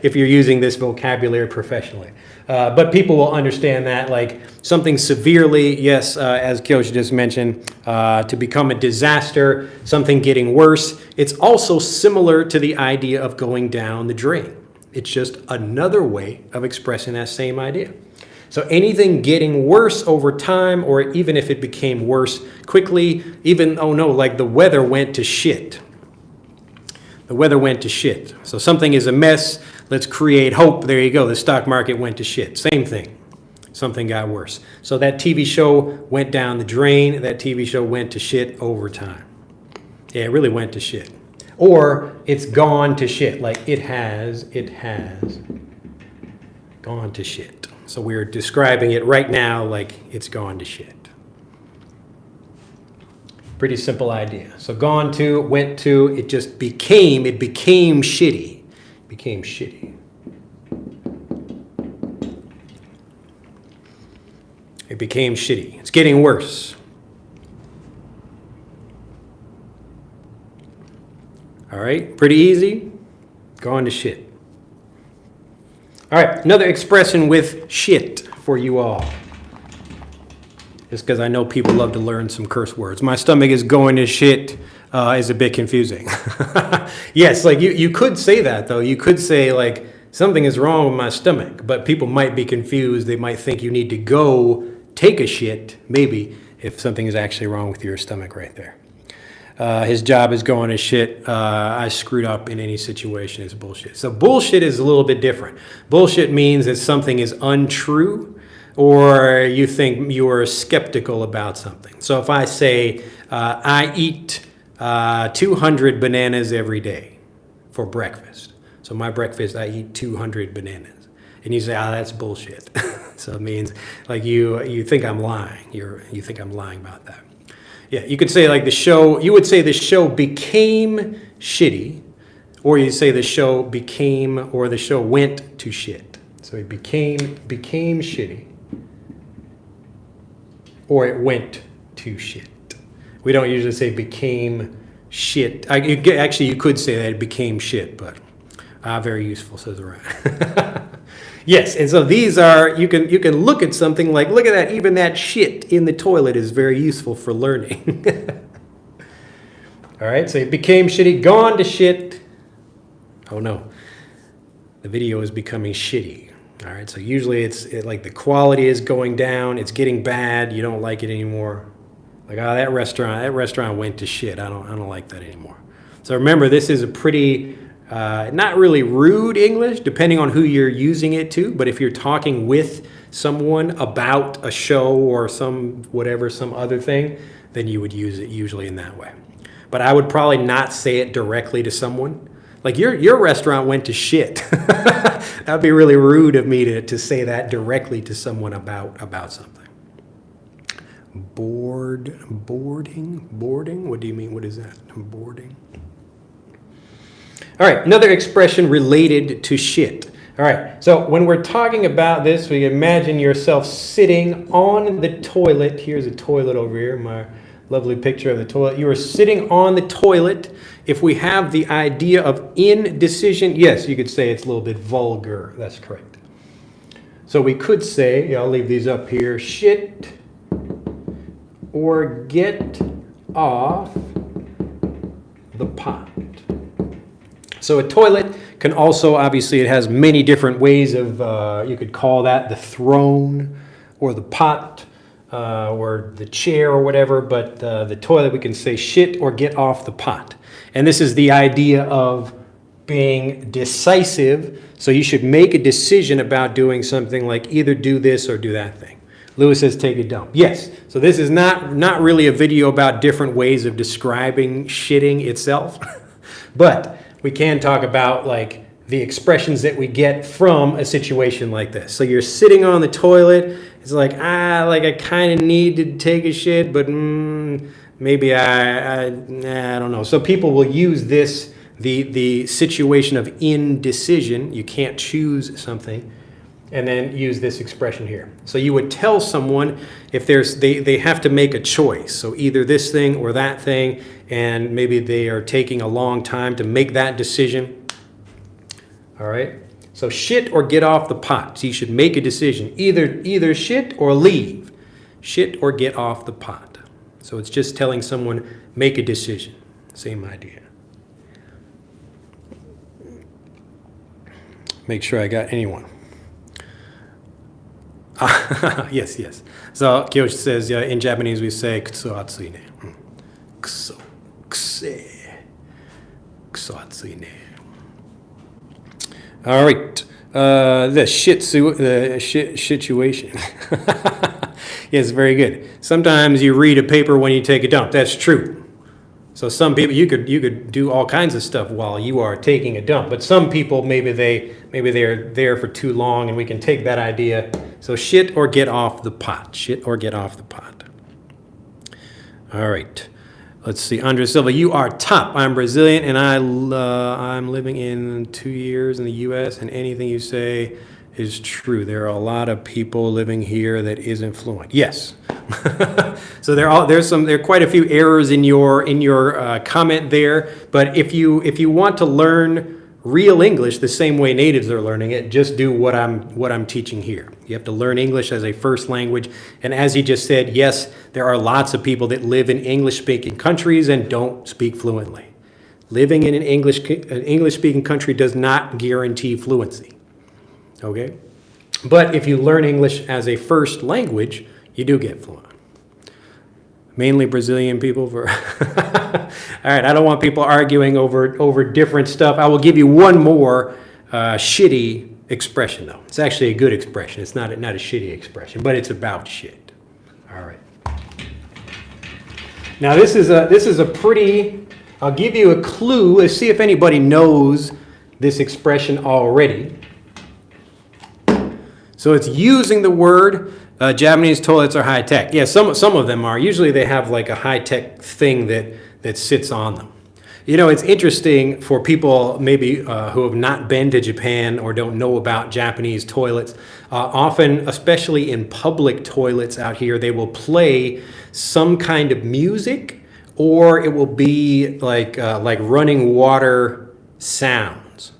if you're using this vocabulary professionally. But people will understand that, like something severely, yes, as Kyoshi just mentioned, to become a disaster, something getting worse. It's also similar to the idea of going down the drain. It's just another way of expressing that same idea. So anything getting worse over time, or even if it became worse quickly, even, oh no, like the weather went to shit. The weather went to shit. So something is a mess, let's create hope. There you go, the stock market went to shit. Same thing, something got worse. So that TV show went down the drain, that TV show went to shit over time. Yeah, it really went to shit. Or it's gone to shit, like it has gone to shit. So we're describing it right now like it's gone to shit. Pretty simple idea. So gone to, went to, it just became, it became shitty. Became shitty. It became shitty. It's getting worse. All right, pretty easy. Gone to shit. All right, another expression with shit for you all. Just because I know people love to learn some curse words. My stomach is going to shit is a bit confusing. Yes, like you could say that though. You could say like something is wrong with my stomach, but people might be confused. They might think you need to go take a shit, maybe, if something is actually wrong with your stomach right there. His job is going to shit. I screwed up in any situation is bullshit. So bullshit is a little bit different. Bullshit means that something is untrue, or you think you are skeptical about something. So if I say, I eat 200 bananas every day for breakfast. So my breakfast, I eat 200 bananas. And you say, that's bullshit. So it means like you think I'm lying. You think I'm lying about that. Yeah, you could say like the show, you would say the show became shitty, or you say the show became, or the show went to shit. So it became shitty, or it went to shit. We don't usually say became shit. Actually, you could say that it became shit, but very useful, says Ryan. Yes, and so these are, you can look at something like, look at that, even that shit in the toilet is very useful for learning. All right, so it became shitty, gone to shit. Oh no, the video is becoming shitty. All right, so usually it's like the quality is going down, it's getting bad, you don't like it anymore. Like, oh, that restaurant went to shit. I don't like that anymore. So remember, this is a pretty, not really rude English, depending on who you're using it to. But if you're talking with someone about a show or some other thing, then you would use it usually in that way. But I would probably not say it directly to someone. Like, your restaurant went to shit. That'd be really rude of me to say that directly to someone about something. Boarding? What do you mean? What is that? Boarding? All right, another expression related to shit. All right, so when we're talking about this, we imagine yourself sitting on the toilet. Here's a toilet over here, my lovely picture of the toilet. You are sitting on the toilet. If we have the idea of indecision, yes, you could say it's a little bit vulgar. That's correct. So we could say, I'll leave these up here, shit or get off the pot. So a toilet can also, obviously, it has many different ways of, you could call that the throne or the pot or the chair or whatever, but the toilet, we can say shit or get off the pot. And this is the idea of being decisive. So you should make a decision about doing something, like either do this or do that thing. Lewis says take a dump. Yes, so this is not really a video about different ways of describing shitting itself, but we can talk about like the expressions that we get from a situation like this. So you're sitting on the toilet, it's like, I kind of need to take a shit, but maybe I don't know. So people will use this, the situation of indecision, you can't choose something, and then use this expression here. So you would tell someone if they have to make a choice. So either this thing or that thing, and maybe they are taking a long time to make that decision. All right. So shit or get off the pot. So you should make a decision. Either shit or leave. Shit or get off the pot. So it's just telling someone, make a decision. Same idea. Make sure I got anyone. Yes. So Kyoshi says, in Japanese we say kuso atsui ne. Kuso atsui ne. All right. The situation. Yes, very good. Sometimes you read a paper when you take a dump. That's true. So some people, you could do all kinds of stuff while you are taking a dump. But some people, maybe they're there for too long, and we can take that idea. So shit or get off the pot. Shit or get off the pot. All right. Let's see. Andrea Silva, you are top. I'm Brazilian, and I'm living in 2 years in the U.S., and anything you say is true. There are a lot of people living here that isn't fluent. Yes. So there are quite a few errors in your comment there. But if you want to learn real English the same way natives are learning it, just do what I'm teaching here. You have to learn English as a first language. And as he just said, yes, there are lots of people that live in English-speaking countries and don't speak fluently. Living in an English-speaking country does not guarantee fluency. Okay? But if you learn English as a first language, you do get fluent. Mainly Brazilian people. All right, I don't want people arguing over different stuff. I will give you one more shitty expression, though. It's actually a good expression. It's not a shitty expression, but it's about shit. All right. Now this is a pretty. I'll give you a clue. Let's see if anybody knows this expression already. So it's using the word. Japanese toilets are high tech. Yeah, some of them are. Usually they have like a high tech thing that sits on them. You know, it's interesting for people maybe who have not been to Japan or don't know about Japanese toilets. Often, especially in public toilets out here, they will play some kind of music or it will be like running water sounds.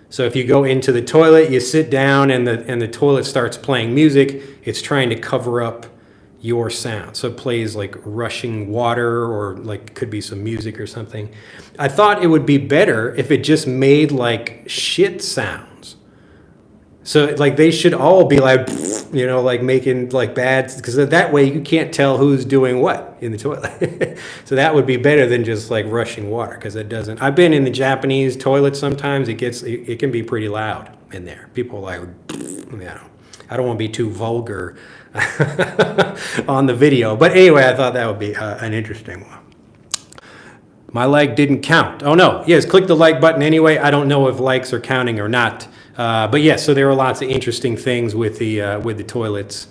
So if you go into the toilet, you sit down, and the toilet starts playing music, it's trying to cover up your sound. So it plays like rushing water, or like could be some music or something. I thought it would be better if it just made like shit sounds. So like they should all be like, you know, like making like bad, because that way you can't tell who's doing what in the toilet. So that would be better than just like rushing water, because it doesn't. I've been in the Japanese toilet sometimes. It can be pretty loud in there. People like, you know, I don't want to be too vulgar on the video, but anyway, I thought that would be an interesting one. My like didn't count. Oh no, yes, click the like button anyway. I don't know if likes are counting or not. But yes, so there are lots of interesting things with the toilets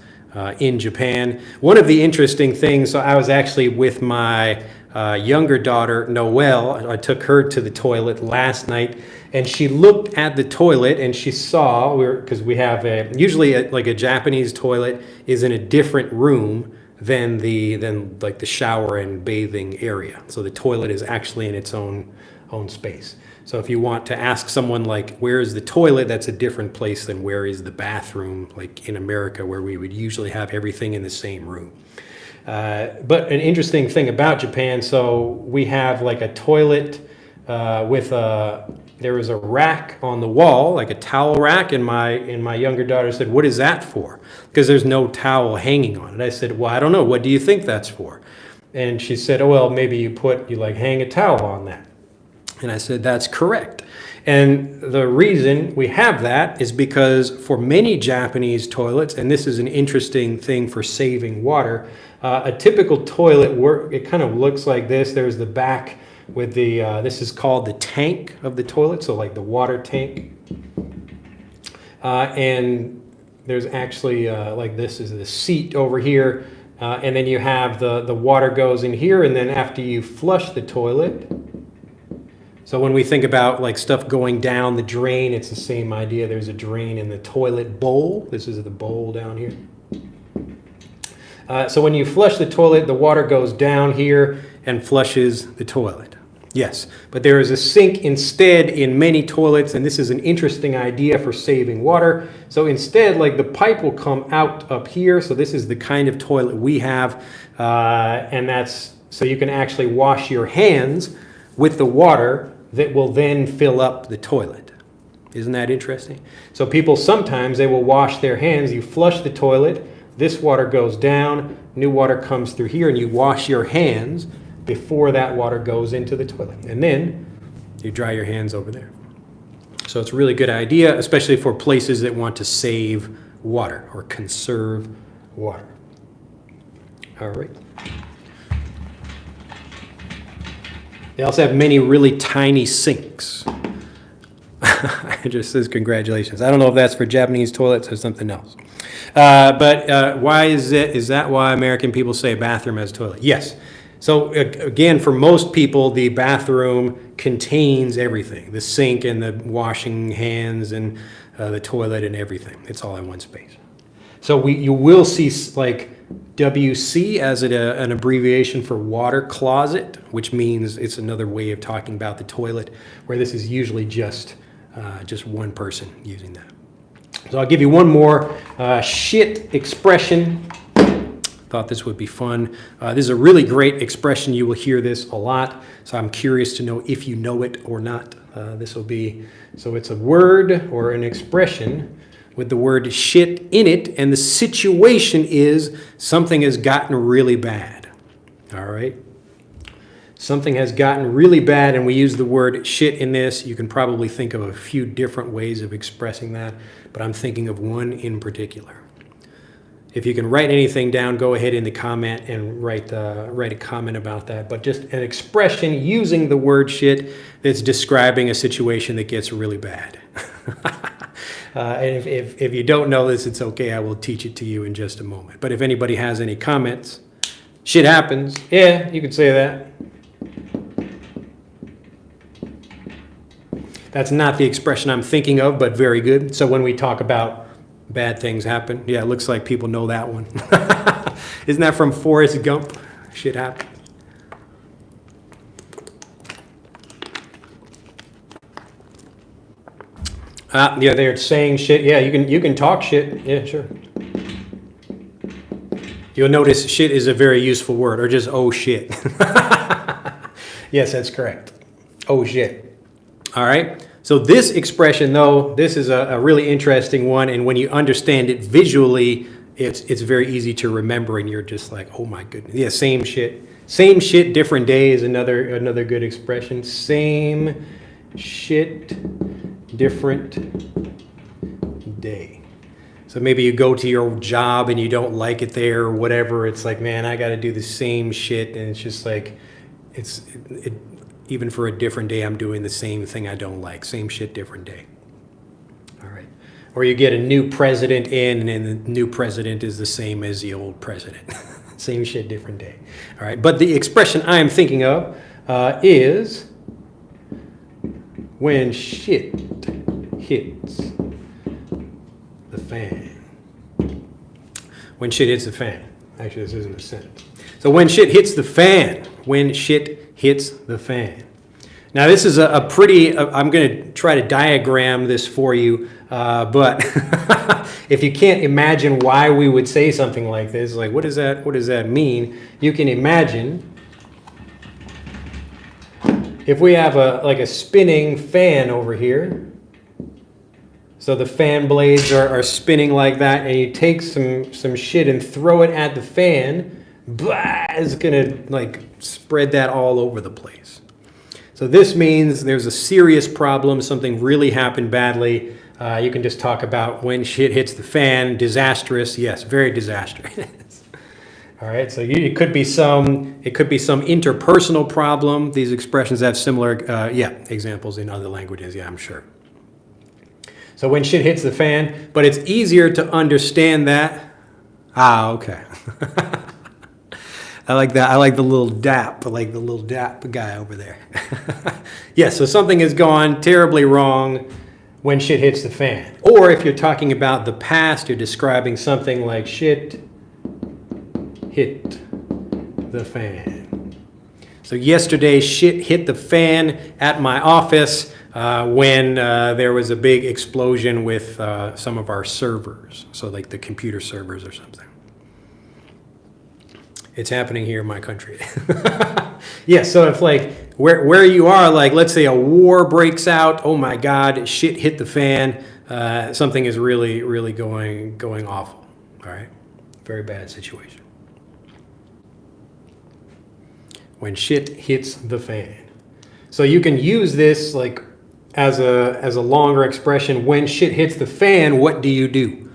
in Japan. One of the interesting things, so I was actually with my younger daughter, Noelle. I took her to the toilet last night, and she looked at the toilet and she saw, because we have usually like a Japanese toilet is in a different room than like the shower and bathing area. So the toilet is actually in its own space. So if you want to ask someone like, where is the toilet, that's a different place than where is the bathroom, like in America, where we would usually have everything in the same room. But an interesting thing about Japan, so we have like a toilet there was a rack on the wall, like a towel rack, and my younger daughter said, "What is that for?" Because there's no towel hanging on it. I said, "Well, I don't know. What do you think that's for?" And she said, "Oh, well, maybe you like hang a towel on that." And I said, "That's correct." And the reason we have that is because for many Japanese toilets, and this is an interesting thing for saving water, a typical toilet it kind of looks like this. There's the back with this is called the tank of the toilet, so like the water tank. And there's actually like this is the seat over here, and then you have the water goes in here, and then after you flush the toilet. So when we think about like stuff going down the drain, it's the same idea. There's a drain in the toilet bowl. This is the bowl down here. So when you flush the toilet, the water goes down here and flushes the toilet. Yes, but there is a sink instead in many toilets, and this is an interesting idea for saving water. So instead, like the pipe will come out up here. So this is the kind of toilet we have, and that's so you can actually wash your hands with the water that will then fill up the toilet. Isn't that interesting? So people sometimes they will wash their hands. You flush the toilet, this water goes down, new water comes through here, and you wash your hands before that water goes into the toilet. And then you dry your hands over there. So it's a really good idea, especially for places that want to save water or conserve water. All right. They also have many really tiny sinks. It just says congratulations. I don't know if that's for Japanese toilets or something else. But why is that why American people say bathroom has a toilet? Yes. So again, for most people, the bathroom contains everything. The sink and the washing hands and the toilet and everything. It's all in one space. So you will see like WC as an abbreviation for water closet, which means it's another way of talking about the toilet, where this is usually just one person using that. So I'll give you one more shit expression. Thought this would be fun. This is a really great expression. You will hear this a lot. So I'm curious to know if you know it or not. So it's a word or an expression with the word shit in it, and the situation is something has gotten really bad. All right? Something has gotten really bad, and we use the word shit in this. You can probably think of a few different ways of expressing that, but I'm thinking of one in particular. If you can write anything down, go ahead in the comment and write a comment about that. But just an expression using the word shit that's describing a situation that gets really bad. And if you don't know this, it's okay. I will teach it to you in just a moment. But if anybody has any comments, shit happens. Yeah, you could say that. That's not the expression I'm thinking of, but very good. So when we talk about bad things happen, yeah, it looks like people know that one. Isn't that from Forrest Gump? Shit happens. Yeah, they're saying shit. Yeah, you can talk shit. Yeah, sure. You'll notice shit is a very useful word, or just oh shit. Yes, that's correct. Oh shit. All right. So this expression, though, this is a really interesting one, and when you understand it visually, it's very easy to remember, and you're just like, oh my goodness. Yeah, same shit, different day is another good expression. Same shit, different day. So maybe you go to your job and you don't like it there or whatever. It's like, man, I got to do the same shit, and it's just like, even for a different day, I'm doing the same thing I don't like. Same shit, different day. All right. Or you get a new president in, and the new president is the same as the old president. Same shit, different day. All right. But the expression I'm thinking of is when shit hits the fan. When shit hits the fan. Actually, this isn't a sentence. So when shit hits the fan. When shit hits the fan. Now this is a pretty, I'm going to try to diagram this for you, but if you can't imagine why we would say something like this, like what does that mean? You can imagine if we have a spinning fan over here. So the fan blades are spinning like that, and you take some shit and throw it at the fan, blah, it's gonna like spread that all over the place. So this means there's a serious problem, something really happened badly. You can just talk about when shit hits the fan, disastrous, yes, very disastrous. All right, so it could be some interpersonal problem. These expressions have similar, examples in other languages, yeah, I'm sure. So when shit hits the fan, but it's easier to understand that. Okay. I like that. I like the little dap. I like the little dap guy over there. Yeah, so something has gone terribly wrong when shit hits the fan. Or if you're talking about the past, you're describing something like shit hit the fan. So yesterday, shit hit the fan at my office when there was a big explosion with some of our servers. So like the computer servers or something. It's happening here in my country. Yeah, so if like where you are, like let's say a war breaks out, oh my God, shit hit the fan, something is really, really going awful. All right, very bad situation. When shit hits the fan. So you can use this like as a longer expression. When shit hits the fan, what do you do?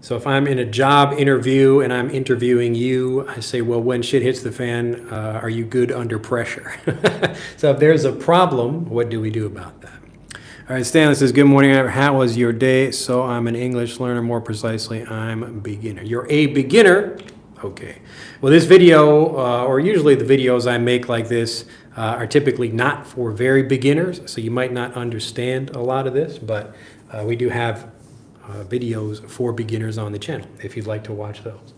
So if I'm in a job interview and I'm interviewing you, I say, well, when shit hits the fan, are you good under pressure? So if there's a problem, what do we do about that? All right, Stanley says, good morning. How was your day? So I'm an English learner. More precisely, I'm a beginner. You're a beginner? Okay. Well, this video, or usually the videos I make like this, are typically not for very beginners. So you might not understand a lot of this, but we do have videos for beginners on the channel if you'd like to watch those.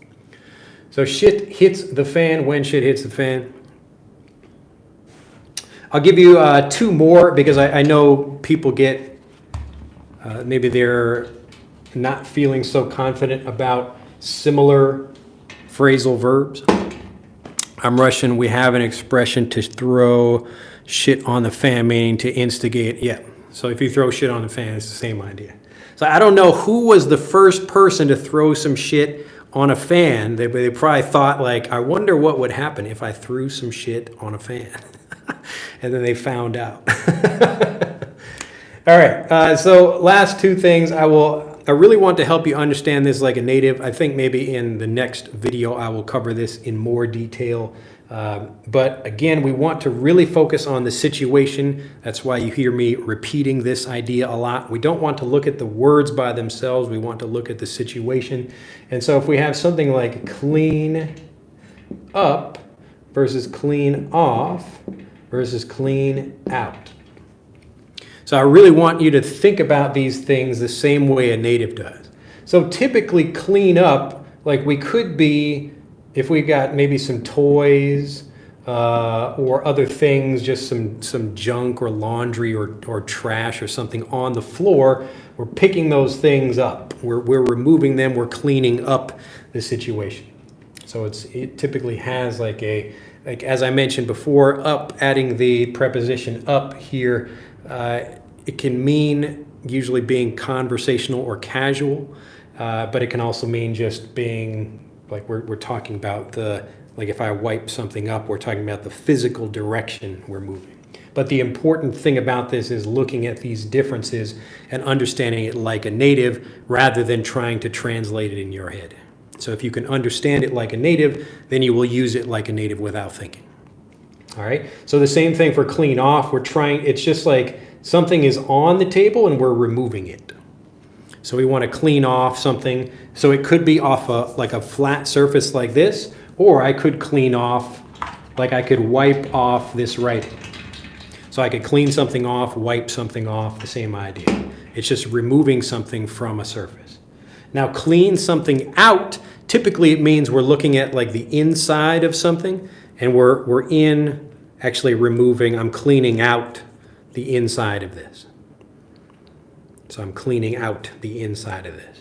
So shit hits the fan. When shit hits the fan. I'll give you two more because I know people get maybe they're not feeling so confident about similar phrasal verbs. I'm Russian. We have an expression to throw shit on the fan, meaning to instigate. Yeah. So if you throw shit on the fan, it's the same idea. So I don't know who was the first person to throw some shit on a fan. They probably thought like, I wonder what would happen if I threw some shit on a fan. And then they found out. All right. So last two things I really want to help you understand this like a native. I think maybe in the next video I will cover this in more detail. But again, we want to really focus on the situation. That's why you hear me repeating this idea a lot. We don't want to look at the words by themselves. We want to look at the situation. And so if we have something like clean up versus clean off versus clean out. So I really want you to think about these things the same way a native does. So typically clean up, like we could be, if we got maybe some toys, or other things, just some junk or laundry or trash or something on the floor, we're picking those things up. We're removing them. We're cleaning up the situation. So it typically has like as I mentioned before, up, adding the preposition up here, it can mean usually being conversational or casual, but it can also mean just being like we're talking about like if I wipe something up, we're talking about the physical direction we're moving. But the important thing about this is looking at these differences and understanding it like a native rather than trying to translate it in your head. So if you can understand it like a native, then you will use it like a native without thinking. All right. So the same thing for clean off. It's just like something is on the table and we're removing it. So we want to clean off something. So it could be off like a flat surface like this, or I could clean off, like I could wipe off this writing. So I could clean something off, wipe something off, the same idea. It's just removing something from a surface. Now clean something out, typically it means we're looking at like the inside of something and we're actually removing, I'm cleaning out the inside of this. So I'm cleaning out the inside of this.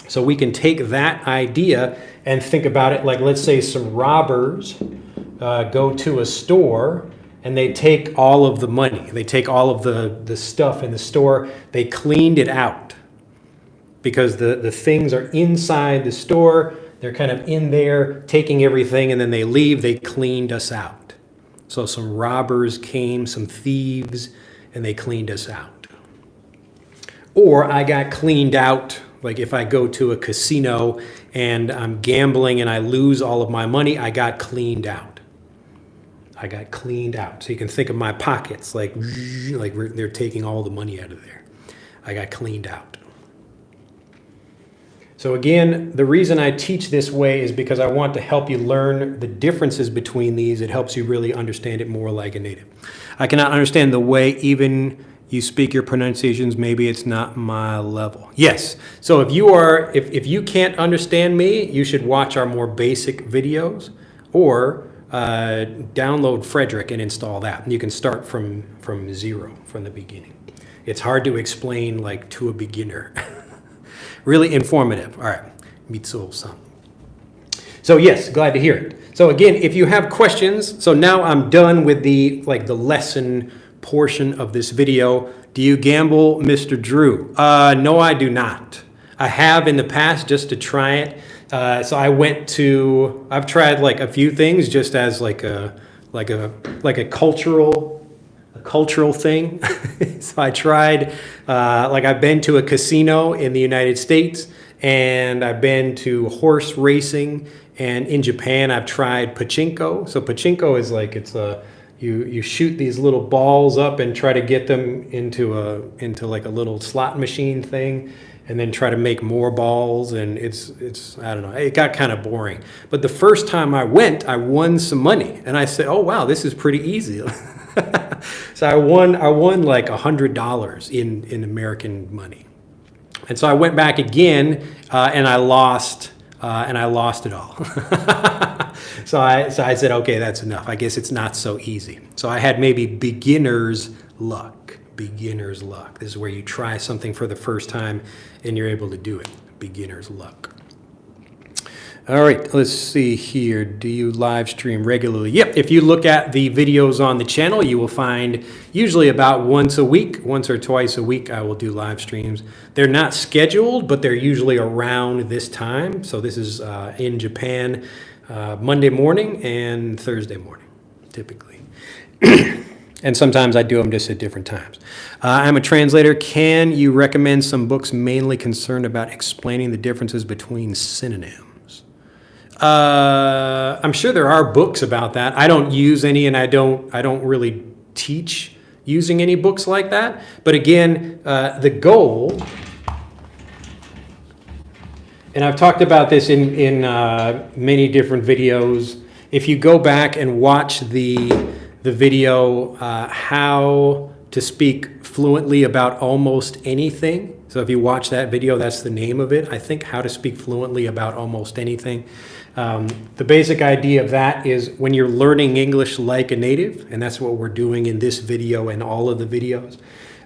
So we can take that idea and think about it like, let's say some robbers go to a store and they take all of the money. They take all of the stuff in the store. They cleaned it out because the things are inside the store. They're kind of in there taking everything and then they leave. They cleaned us out. So some robbers came, some thieves, and they cleaned us out. Or I got cleaned out. Like if I go to a casino and I'm gambling and I lose all of my money, I got cleaned out. I got cleaned out. So you can think of my pockets like they're taking all the money out of there. I got cleaned out. So again, the reason I teach this way is because I want to help you learn the differences between these. It helps you really understand it more like a native. I cannot understand the way even you speak your pronunciations. Maybe it's not my level. Yes. So if you can't understand me, you should watch our more basic videos or download Frederick and install that. And you can start from zero, from the beginning. It's hard to explain like to a beginner. Really informative. All right. Mitsuo-san. So yes, glad to hear it. So again, if you have questions, so now I'm done with the lesson portion of this video. Do you gamble, Mr. Drew? No, I do not. I have in the past just to try it. So I've tried like a few things just as like a cultural thing. So I tried, I've been to a casino in the United States and I've been to horse racing, and in Japan I've tried pachinko. So pachinko is like, you shoot these little balls up and try to get them into like a little slot machine thing, and then try to make more balls, and it's I don't know, it got kind of boring. But the first time I went, I won some money, and I said, oh wow, this is pretty easy. So I won like $100 in American money, and so I went back again, and I lost it all. So I said, okay, that's enough. I guess it's not so easy. So I had maybe beginner's luck. Beginner's luck. This is where you try something for the first time and you're able to do it. Beginner's luck. All right, let's see here. Do you live stream regularly? Yep, if you look at the videos on the channel, you will find usually about once or twice a week, I will do live streams. They're not scheduled, but they're usually around this time. So this is in Japan, Monday morning and Thursday morning, typically. And sometimes I do them just at different times. I'm a translator. Can you recommend some books mainly concerned about explaining the differences between synonyms? I'm sure there are books about that. I don't use any, and I don't really teach using any books like that. But again, the goal, and I've talked about this in many different videos. If you go back and watch the video, how to speak fluently about almost anything. So if you watch that video, that's the name of it. I think How to Speak Fluently About Almost Anything. The basic idea of that is when you're learning English like a native, and that's what we're doing in this video and all of the videos.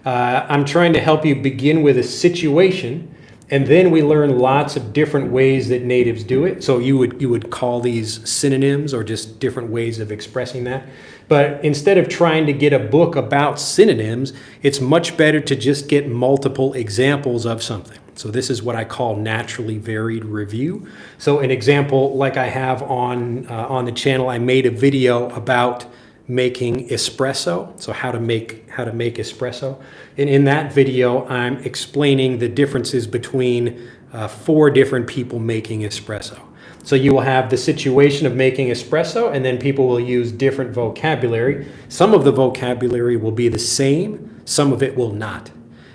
I'm trying to help you begin with a situation, and then we learn lots of different ways that natives do it. So you would call these synonyms or just different ways of expressing that. But instead of trying to get a book about synonyms, it's much better to just get multiple examples of something. So this is what I call naturally varied review. So an example like I have on the channel, I made a video about making espresso, so how to make espresso. And in that video, I'm explaining the differences between 4 different people making espresso. So you will have the situation of making espresso, and then people will use different vocabulary. Some of the vocabulary will be the same, some of it will not.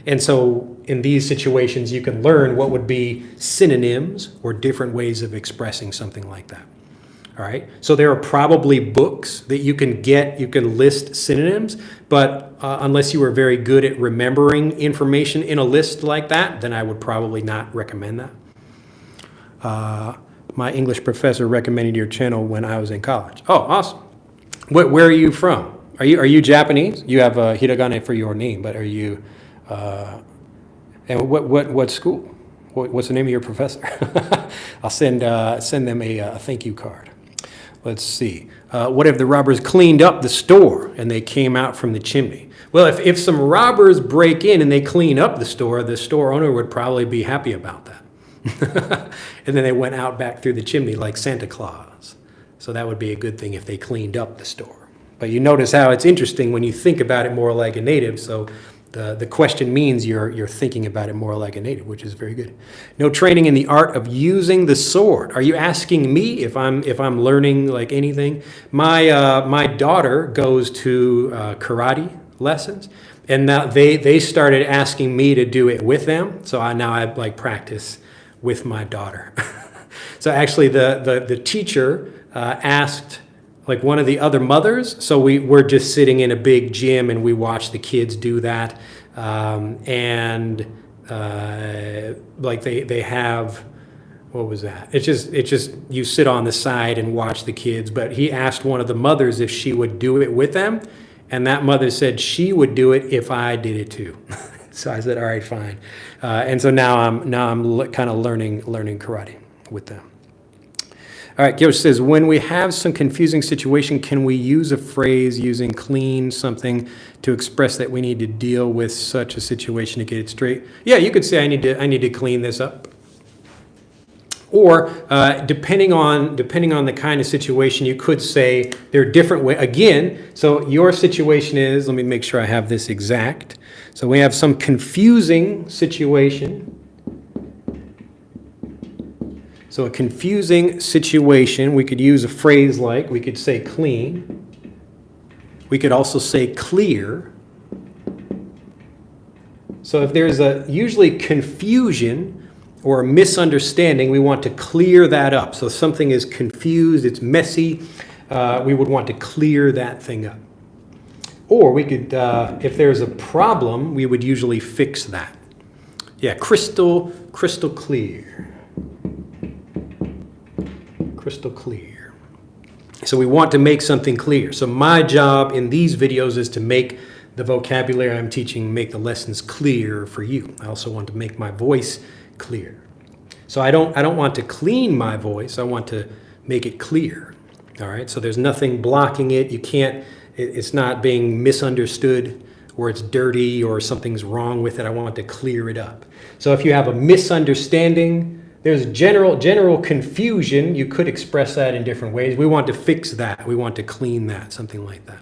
And so in these situations, you can learn what would be synonyms or different ways of expressing something like that. All right. So there are probably books that you can get, you can list synonyms, but unless you are very good at remembering information in a list like that, then I would probably not recommend that. My English professor recommended your channel when I was in college. Oh, awesome. Where are you from? Are you Japanese? You have hiragana for your name, but are you, and what school? What's the name of your professor? I'll send them a thank you card. Let's see. What if the robbers cleaned up the store and they came out from the chimney? Well, if some robbers break in and they clean up the store owner would probably be happy about that. And then they went out back through the chimney like Santa Claus. So that would be a good thing if they cleaned up the store. But you notice how it's interesting when you think about it more like a native. So the question means you're thinking about it more like a native, which is very good. No training in the art of using the sword. Are you asking me if I'm learning like anything? My daughter goes to karate lessons, and now they started asking me to do it with them. So I like practice with my daughter. So actually the teacher asked like one of the other mothers. So we're just sitting in a big gym and we watch the kids do that. Like they have, what was that? It's just you sit on the side and watch the kids. But he asked one of the mothers if she would do it with them. And that mother said she would do it if I did it too. So I said, all right, fine. And so now I'm kind of learning karate with them. All right, Gil says, when we have some confusing situation, can we use a phrase using clean something to express that we need to deal with such a situation to get it straight? Yeah, you could say I need to clean this up. Or depending on the kind of situation, you could say there are different ways. Again, so your situation is, let me make sure I have this exact. So we have some confusing situation. So a confusing situation, we could use a phrase like, we could say clean. We could also say clear. So if there's usually confusion or a misunderstanding, we want to clear that up. So something is confused, it's messy, we would want to clear that thing up. Or we could, if there's a problem, we would usually fix that. Yeah, crystal clear. Crystal clear. So we want to make something clear. So my job in these videos is to make the vocabulary I'm teaching, make the lessons clear for you. I also want to make my voice clear. So I don't want to clean my voice. I want to make it clear. All right. So there's nothing blocking it. You can't. It's not being misunderstood, or it's dirty, or something's wrong with it. I want to clear it up. So if you have a misunderstanding, there's general confusion. You could express that in different ways. We want to fix that. We want to clean that, something like that.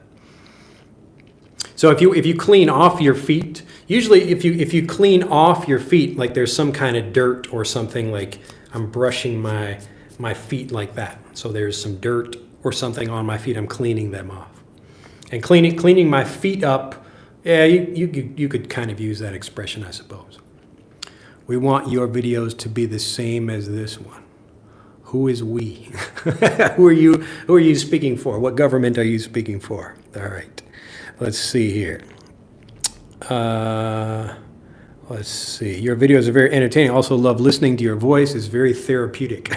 So if you clean off your feet, usually if you clean off your feet, like there's some kind of dirt or something, like I'm brushing my feet like that. So there's some dirt or something on my feet. I'm cleaning them off. And cleaning my feet up, yeah, you could kind of use that expression, I suppose. We want your videos to be the same as this one. Who is we? Who are you speaking for? What government are you speaking for? All right. Let's see here. Let's see. Your videos are very entertaining. Also love listening to your voice. It's very therapeutic.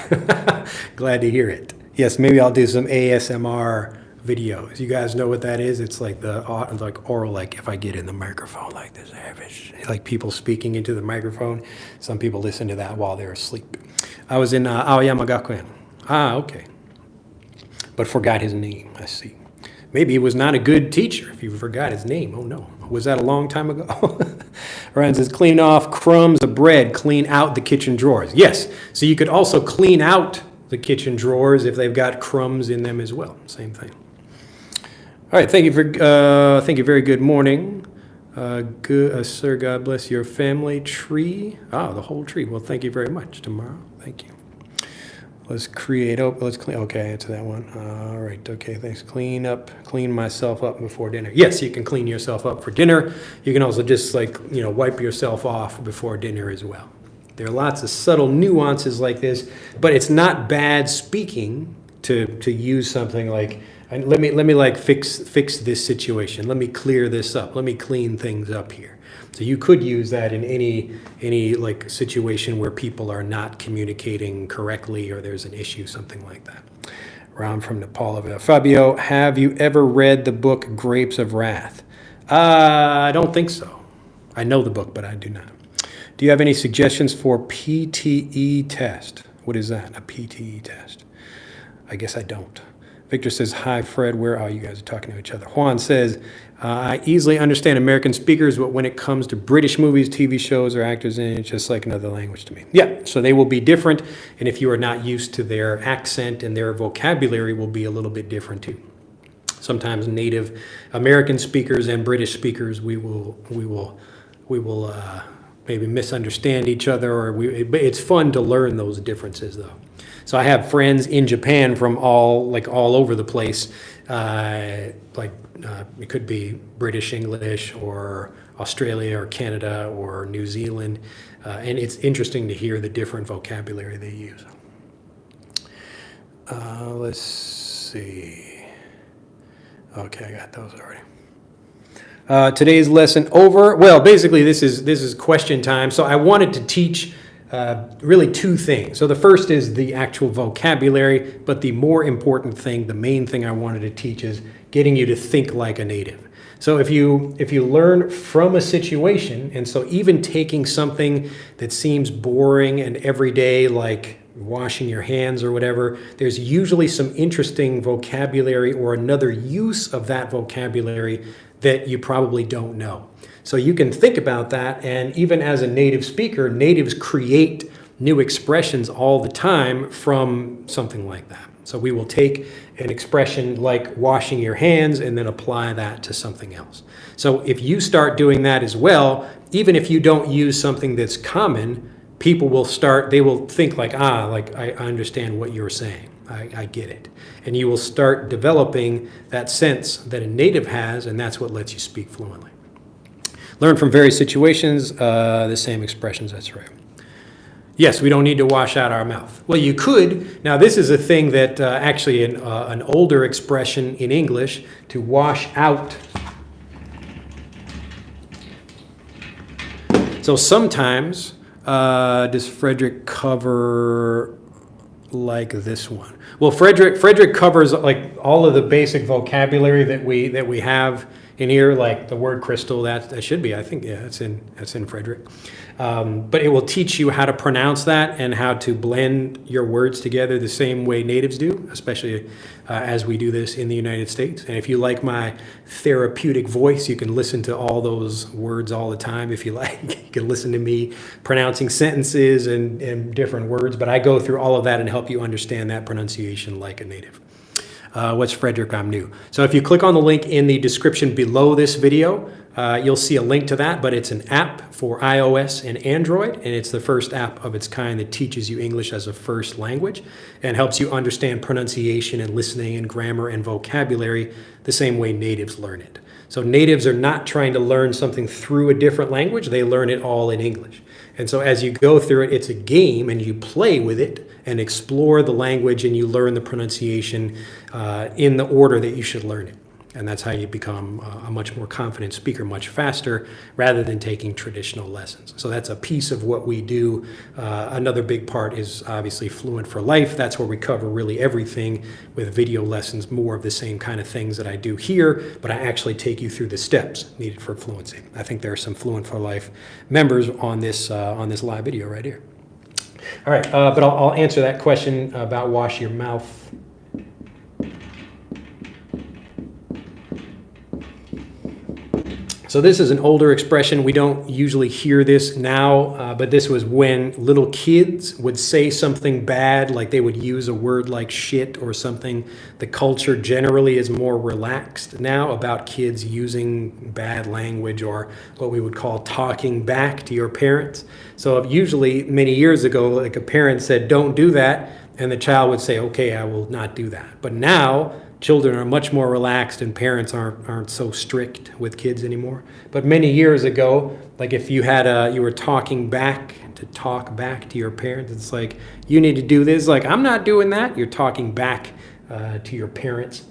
Glad to hear it. Yes, maybe I'll do some ASMR videos. You guys know what that is? It's like like oral, like if I get in the microphone like this, like people speaking into the microphone. Some people listen to that while they're asleep. I was in Aoyama Gakuen. Okay. But forgot his name, I see. Maybe he was not a good teacher if you forgot his name. Oh no. Was that a long time ago? Ryan says, clean off crumbs of bread, clean out the kitchen drawers. Yes, so you could also clean out the kitchen drawers if they've got crumbs in them as well. Same thing. All right, thank you very good morning. Sir, God bless your family tree. The whole tree. Well, thank you very much. Tomorrow, thank you. Let's clean. Okay, answer that one. All right, okay, thanks. Clean myself up before dinner. Yes, you can clean yourself up for dinner. You can also just wipe yourself off before dinner as well. There are lots of subtle nuances like this, but it's not bad speaking to use something like, let me fix this situation. Let me clear this up. Let me clean things up here. So you could use that in any like situation where people are not communicating correctly or there's an issue, something like that. Ram from Nepal. Fabio, have you ever read the book Grapes of Wrath? I don't think so. I know the book, but I do not. Do you have any suggestions for PTE test? What is that, a PTE test? I guess I don't. Victor says, hi, Fred. Where are you guys are talking to each other? Juan says, I easily understand American speakers, but when it comes to British movies, TV shows, or actors, it's just like another language to me. Yeah, so they will be different, and if you are not used to their accent and their vocabulary will be a little bit different too. Sometimes native American speakers and British speakers, we will maybe misunderstand each other, but it's fun to learn those differences though. So I have friends in Japan from all over the place. It could be British English or Australia or Canada or New Zealand. And it's interesting to hear the different vocabulary they use. Let's see. Okay, I got those already. Today's lesson over. Well, basically this is question time. So I wanted to teach really two things. So the first is the actual vocabulary, but the more important thing, the main thing I wanted to teach is getting you to think like a native. So if you learn from a situation, and so even taking something that seems boring and everyday, like washing your hands or whatever, there's usually some interesting vocabulary or another use of that vocabulary that you probably don't know. So you can think about that, and even as a native speaker, natives create new expressions all the time from something like that. So we will take an expression like washing your hands and then apply that to something else. So if you start doing that as well, even if you don't use something that's common, people will think like I understand what you're saying. I get it. And you will start developing that sense that a native has, and that's what lets you speak fluently. Learn from various situations, the same expressions, that's right. Yes, we don't need to wash out our mouth. Well, you could. Now, this is a thing that actually an older expression in English, to wash out. So sometimes, does Frederick cover like this one? Well, Frederick covers like all of the basic vocabulary that we have in here, like the word crystal. That should be, I think, yeah, that's in Frederick. But it will teach you how to pronounce that and how to blend your words together the same way natives do, especially as we do this in the United States. And if you like my therapeutic voice, you can listen to all those words all the time if you like. You can listen to me pronouncing sentences and different words, but I go through all of that and help you understand that pronunciation like a native. What's Frederick? I'm new. So if you click on the link in the description below this video, you'll see a link to that, but it's an app for iOS and Android, and it's the first app of its kind that teaches you English as a first language and helps you understand pronunciation and listening and grammar and vocabulary the same way natives learn it. So natives are not trying to learn something through a different language, they learn it all in English. And so as you go through it, it's a game and you play with it and explore the language and you learn the pronunciation in the order that you should learn it. And that's how you become a much more confident speaker much faster rather than taking traditional lessons. So that's a piece of what we do. Another big part is obviously Fluent for Life. That's where we cover really everything with video lessons, more of the same kind of things that I do here, but I actually take you through the steps needed for fluency. I think there are some Fluent for Life members on this live video right here. All right, but I'll answer that question about wash your mouth. So this is an older expression. We don't usually hear this now, but this was when little kids would say something bad, like they would use a word like shit or something. The culture generally is more relaxed now about kids using bad language or what we would call talking back to your parents. So usually many years ago, like a parent said, don't do that, and the child would say, okay, I will not do that. But now, children are much more relaxed and parents aren't so strict with kids anymore. But many years ago, like if you were talking back to your parents, it's like, you need to do this. Like, I'm not doing that. You're talking back to your parents.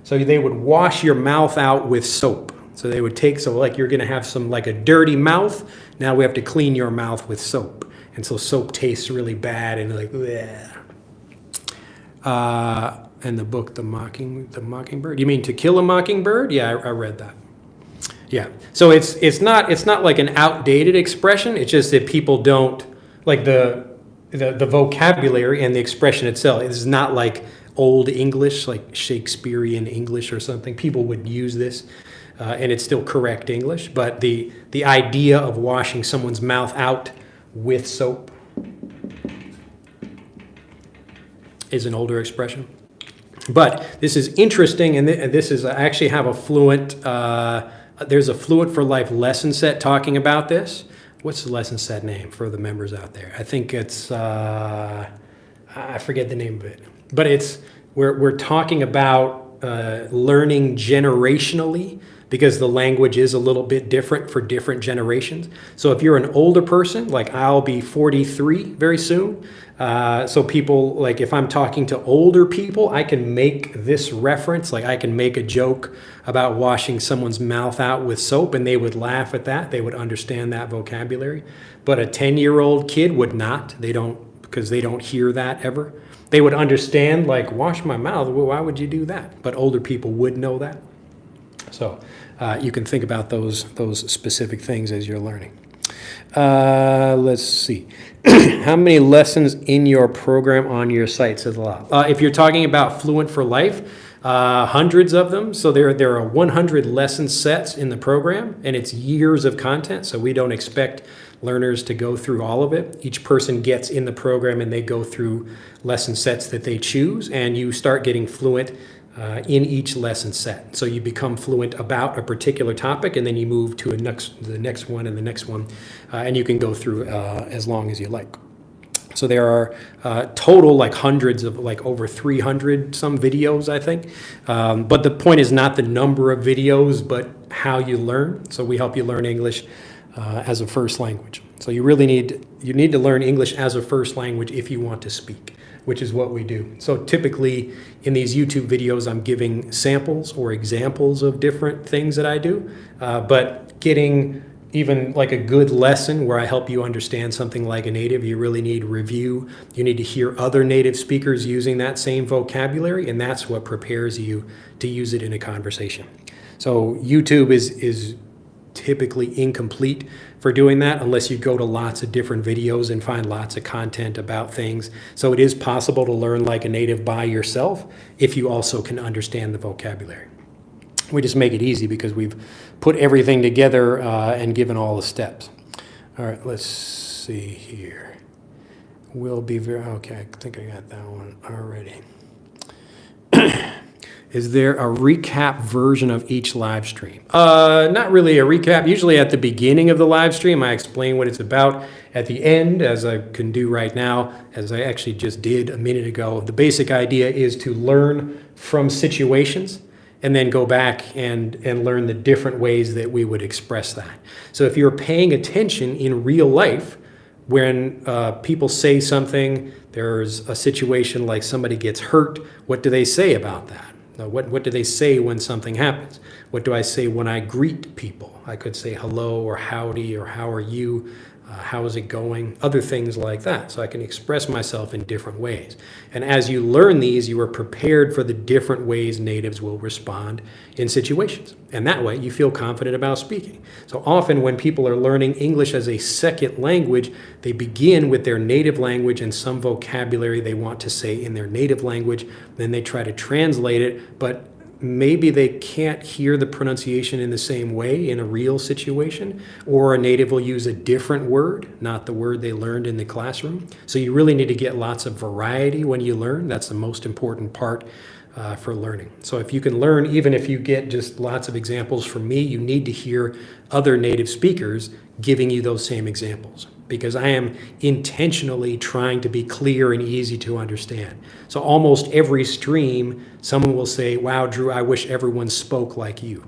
So they would wash your mouth out with soap. So they would like you're going to have like a dirty mouth. Now we have to clean your mouth with soap. And so soap tastes really bad and like, bleh. And the book, The Mockingbird. You mean To Kill a Mockingbird? Yeah, I read that. Yeah. So it's not like an outdated expression. It's just that people don't like the vocabulary and the expression itself. It's not like old English, like Shakespearean English or something. People would use this, and it's still correct English. But the idea of washing someone's mouth out with soap is an older expression. But this is interesting, and this is, I actually have a Fluent, there's a Fluent for Life lesson set talking about this. What's the lesson set name for the members out there? I think it's, I forget the name of it. But we're talking about learning generationally, because the language is a little bit different for different generations. So if you're an older person, like I'll be 43 very soon, so people, like if I'm talking to older people, I can make this reference, like I can make a joke about washing someone's mouth out with soap and they would laugh at that. They would understand that vocabulary. But a 10-year-old kid would not. Because they don't hear that ever. They would understand, like, wash my mouth. Well, why would you do that? But older people would know that. So you can think about those specific things as you're learning. Let's see. How many lessons in your program on your site? Says a lot. If you're talking about Fluent for Life, hundreds of them. So there are 100 lesson sets in the program, and it's years of content. So we don't expect learners to go through all of it. Each person gets in the program and they go through lesson sets that they choose, and you start getting fluent in each lesson set. So you become fluent about a particular topic, and then you move to the next one and the next one, and you can go through as long as you like. So there are total like hundreds of, like over 300 some videos, I think. But the point is not the number of videos, but how you learn. So we help you learn English as a first language. So you really need to learn English as a first language if you want to speak, which is what we do. So typically in these YouTube videos, I'm giving samples or examples of different things that I do, but getting even like a good lesson where I help you understand something like a native, you really need review. You need to hear other native speakers using that same vocabulary, and that's what prepares you to use it in a conversation. So YouTube is typically incomplete for doing that unless you go to lots of different videos and find lots of content about things. So it is possible to learn like a native by yourself if you also can understand the vocabulary. We just make it easy because we've put everything together and given all the steps. All right, let's see here. Okay, I think I got that one already. Is there a recap version of each live stream? Not really a recap. Usually at the beginning of the live stream, I explain what it's about. At the end, as I can do right now, as I actually just did a minute ago, the basic idea is to learn from situations and then go back and learn the different ways that we would express that. So if you're paying attention in real life, when people say something, there's a situation like somebody gets hurt, what do they say about that? What do they say when something happens? What do I say when I greet people? I could say hello or howdy or how are you? How is it going? Other things like that. So I can express myself in different ways. And as you learn these, you are prepared for the different ways natives will respond in situations. And that way you feel confident about speaking. So often when people are learning English as a second language, they begin with their native language and some vocabulary they want to say in their native language. Then they try to translate it, but maybe they can't hear the pronunciation in the same way in a real situation, or a native will use a different word, not the word they learned in the classroom. So you really need to get lots of variety when you learn. That's the most important part for learning. So if you can learn, even if you get just lots of examples from me, you need to hear other native speakers giving you those same examples, because I am intentionally trying to be clear and easy to understand. So almost every stream, someone will say, wow, Drew, I wish everyone spoke like you.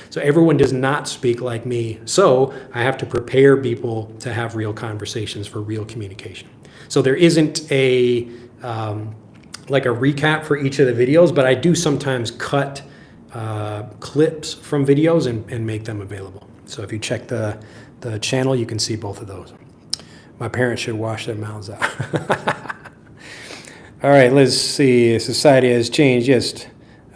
So everyone does not speak like me. So I have to prepare people to have real conversations for real communication. So there isn't like a recap for each of the videos, but I do sometimes cut clips from videos and make them available. So if you check the channel, you can see both of those. My parents should wash their mouths out. All right, let's see. Society has changed. Yes,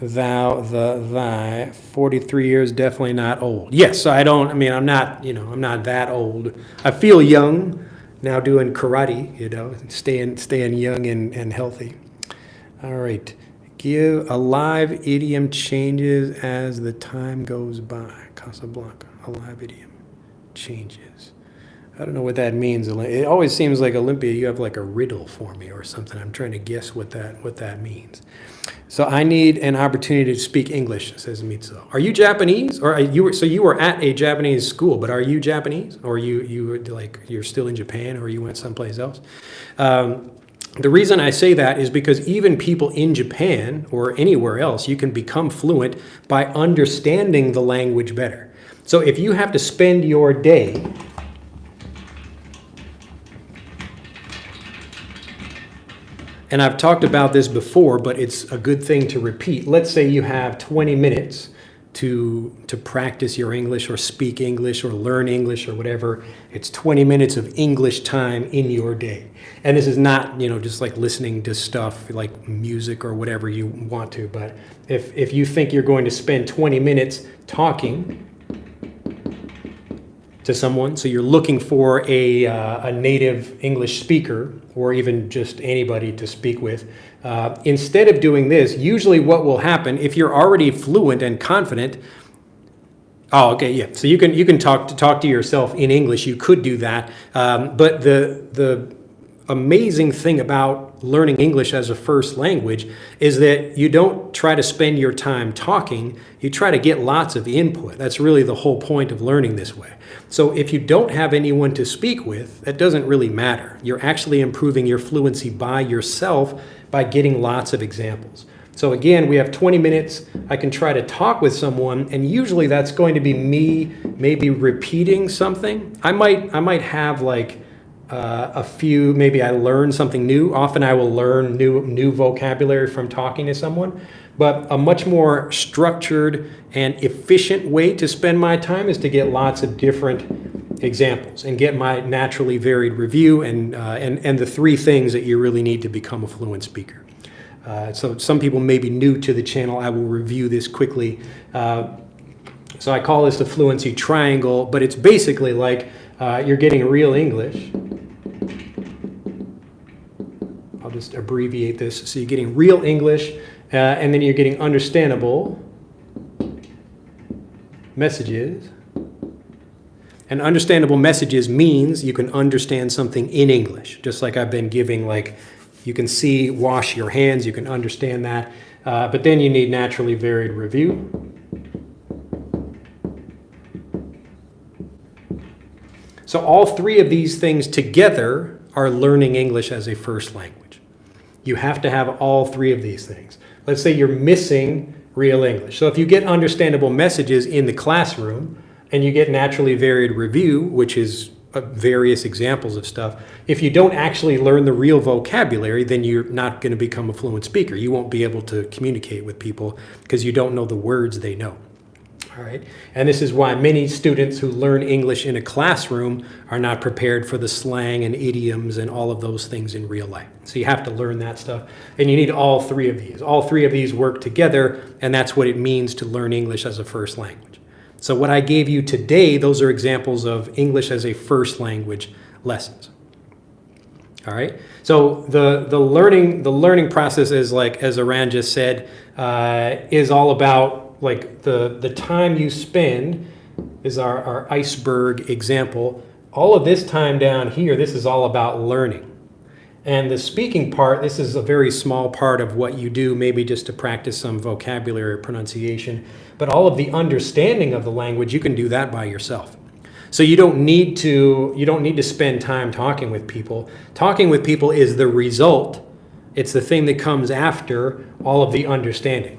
thou, the, thy. 43 years, definitely not old. Yes, I'm not that old. I feel young now doing karate, staying young and healthy. All right. Give a live idiom changes as the time goes by. Casablanca, a live idiom changes. I don't know what that means. It always seems like Olympia, you have like a riddle for me or something. I'm trying to guess what that means. So I need an opportunity to speak English, says Mitsuo. Are you Japanese? Or you were at a Japanese school, but are you Japanese? Or you're still in Japan, or you went someplace else? The reason I say that is because even people in Japan or anywhere else, you can become fluent by understanding the language better. So if you have to spend your day and I've talked about this before, but it's a good thing to repeat. Let's say you have 20 minutes to practice your English or speak English or learn English or whatever. It's 20 minutes of English time in your day. And this is not, just like listening to stuff like music or whatever you want to. But if you think you're going to spend 20 minutes talking to someone, so you're looking for a native English speaker or even just anybody to speak with, instead of doing this, usually what will happen if you're already fluent and confident. Oh, okay, yeah. So you can talk to yourself in English. You could do that, but the amazing thing about learning English as a first language is that you don't try to spend your time talking, you try to get lots of input. That's really the whole point of learning this way. So if you don't have anyone to speak with, that doesn't really matter. You're actually improving your fluency by yourself by getting lots of examples. So again, we have 20 minutes. I can try to talk with someone, and usually that's going to be me maybe repeating something. I might have like a few, maybe I learn something new. Often I will learn new vocabulary from talking to someone, but a much more structured and efficient way to spend my time is to get lots of different examples and get my naturally varied review and the three things that you really need to become a fluent speaker. So some people may be new to the channel. I will review this quickly. So I call this the fluency triangle, but it's basically like you're getting real English. I'll just abbreviate this. So you're getting real English, and then you're getting understandable messages. And understandable messages means you can understand something in English, just like I've been giving, like you can see, wash your hands, you can understand that. But then you need naturally varied review. So all three of these things together are learning English as a first language. You have to have all three of these things. Let's say you're missing real English. So if you get understandable messages in the classroom and you get naturally varied review, which is various examples of stuff. If you don't actually learn the real vocabulary, then you're not going to become a fluent speaker. You won't be able to communicate with people because you don't know the words they know. All right. And this is why many students who learn English in a classroom are not prepared for the slang and idioms and all of those things in real life. So you have to learn that stuff. And you need all three of these. All three of these work together, and that's what it means to learn English as a first language. So what I gave you today, those are examples of English as a first language lessons. All right. So the learning process is, like, as Aran just said, is all about, like, the time you spend is our iceberg example. All of this time down here, this is all about learning. And the speaking part, this is a very small part of what you do, maybe just to practice some vocabulary or pronunciation. But all of the understanding of the language, you can do that by yourself. So you don't need to spend time talking with people. Talking with people is the result. It's the thing that comes after all of the understanding.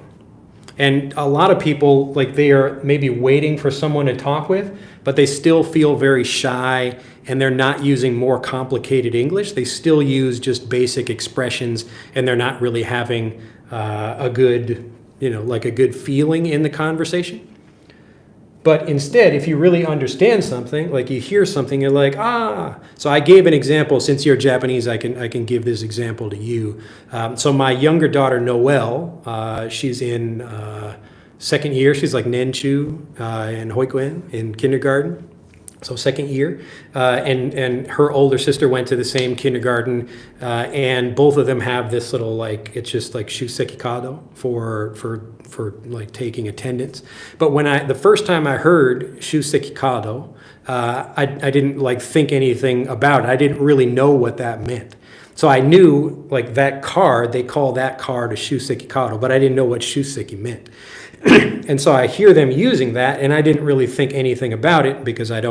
And a lot of people, like, they are maybe waiting for someone to talk with, but they still feel very shy, and they're not using more complicated English. They still use just basic expressions, and they're not really having a good feeling in the conversation. But instead, if you really understand something, like you hear something, you're like, ah. So I gave an example. Since you're Japanese, I can give this example to you. So my younger daughter, Noelle, she's in second year. She's like Nenchu in Hoikuen, in kindergarten. So second year, and her older sister went to the same kindergarten, and both of them have this little, like, it's just like shuseki kado for like taking attendance. But when the first time I heard shuseki kado, I didn't, like, think anything about it. I didn't really know what that meant. So I knew, like, that card, they call that card a shuseki kado, but I didn't know what shuseki meant. And so I hear them using that, and I didn't really think anything about it because I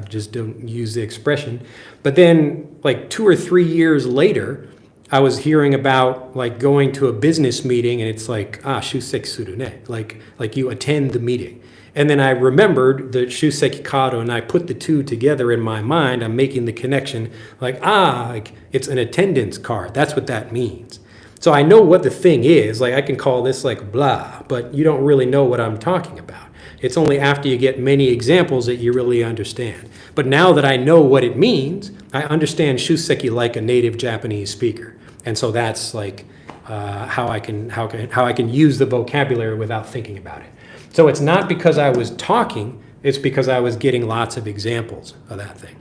just don't use the expression. But then, like, 2 or 3 years later, I was hearing about, like, going to a business meeting, and it's like, shuseki suru ne, like you attend the meeting. And then I remembered the shuseki kado, and I put the two together in my mind. I'm making the connection, like, it's an attendance card. That's what that means. So I know what the thing is. Like, I can call this, like, blah, but you don't really know what I'm talking about. It's only after you get many examples that you really understand. But now that I know what it means, I understand shuseki like a native Japanese speaker. And so that's, like, how I can use the vocabulary without thinking about it. So it's not because I was talking, it's because I was getting lots of examples of that thing.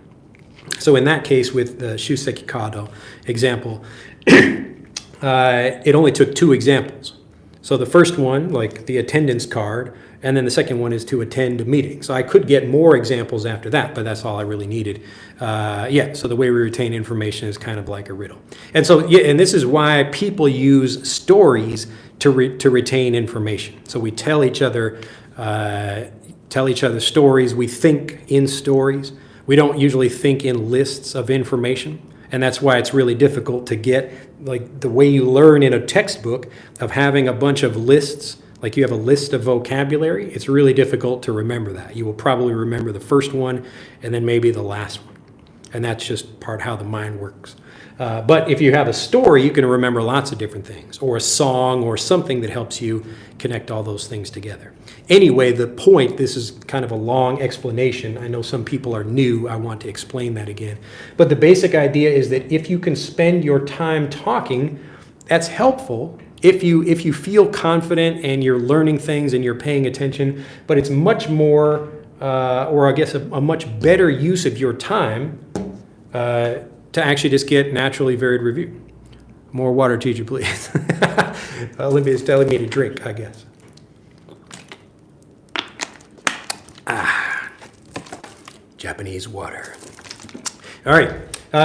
So in that case, with the shuseki kado example, it only took 2 examples. So the first one, like the attendance card, and then the second one is to attend a meeting. So I could get more examples after that, but that's all I really needed. So the way we retain information is kind of like a riddle. And so, and this is why people use stories to retain information. So we tell each other stories. We think in stories. We don't usually think in lists of information. And that's why it's really difficult to get, like, the way you learn in a textbook of having a bunch of lists, like you have a list of vocabulary. It's really difficult to remember that. You will probably remember the first one and then maybe the last one. And that's just part how the mind works. But if you have a story, you can remember lots of different things, or a song or something that helps you connect all those things together. Anyway, the point, this is kind of a long explanation. I know some people are new. I want to explain that again. But the basic idea is that if you can spend your time talking, that's helpful if you feel confident and you're learning things and you're paying attention. But it's much more, or I guess a much better use of your time to actually just get naturally varied review. More water, teacher, please. Olympia's telling me to drink, I guess. Japanese water. All right.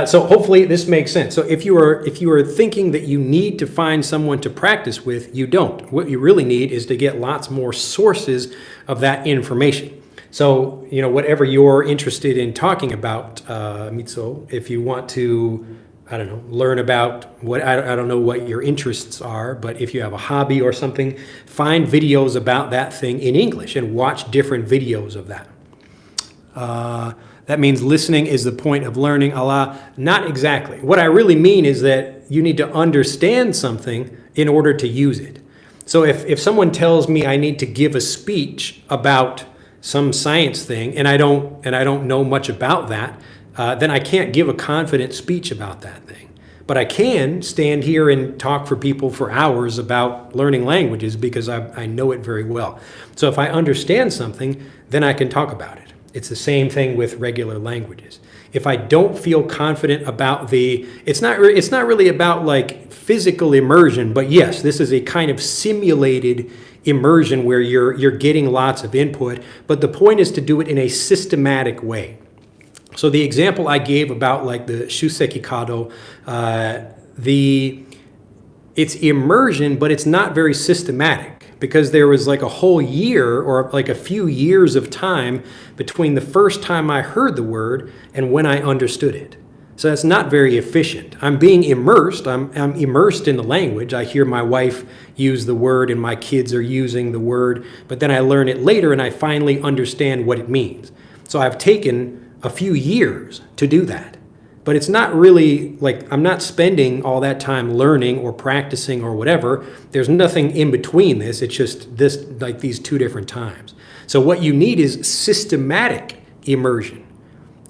So hopefully this makes sense. So if you are thinking that you need to find someone to practice with, you don't. What you really need is to get lots more sources of that information. So, whatever you're interested in talking about, Mitsuo, if you want to, learn about I don't know what your interests are, but if you have a hobby or something, find videos about that thing in English and watch different videos of that. That means listening is the point of learning. Allah, not exactly. What I really mean is that you need to understand something in order to use it. So if someone tells me I need to give a speech about some science thing and I don't know much about that, then I can't give a confident speech about that thing. But I can stand here and talk for people for hours about learning languages because I know it very well. So if I understand something, then I can talk about it. It's the same thing with regular languages. If I don't feel confident about it's not really about like physical immersion, but yes, this is a kind of simulated immersion where you're getting lots of input, but the point is to do it in a systematic way. So the example I gave about like the Shuseki Kado, it's immersion, but it's not very systematic because there was like a whole year or like a few years of time between the first time I heard the word and when I understood it. So that's not very efficient. I'm being immersed. I'm immersed in the language. I hear my wife use the word and my kids are using the word, but then I learn it later and I finally understand what it means. So I've taken a few years to do that. But it's not really like I'm not spending all that time learning or practicing or whatever. There's nothing in between this. It's just this, like these two different times. So what you need is systematic immersion.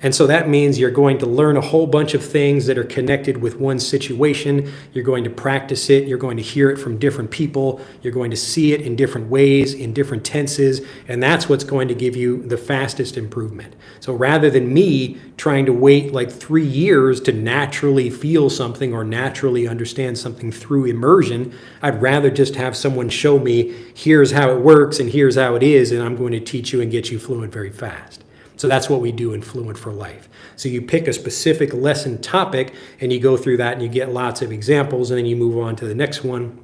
And so that means you're going to learn a whole bunch of things that are connected with one situation. You're going to practice it. You're going to hear it from different people. You're going to see it in different ways, in different tenses. And that's what's going to give you the fastest improvement. So rather than me trying to wait like 3 years to naturally feel something or naturally understand something through immersion, I'd rather just have someone show me, here's how it works and here's how it is, and I'm going to teach you and get you fluent very fast. So that's what we do in Fluent for Life. So you pick a specific lesson topic and you go through that and you get lots of examples and then you move on to the next one.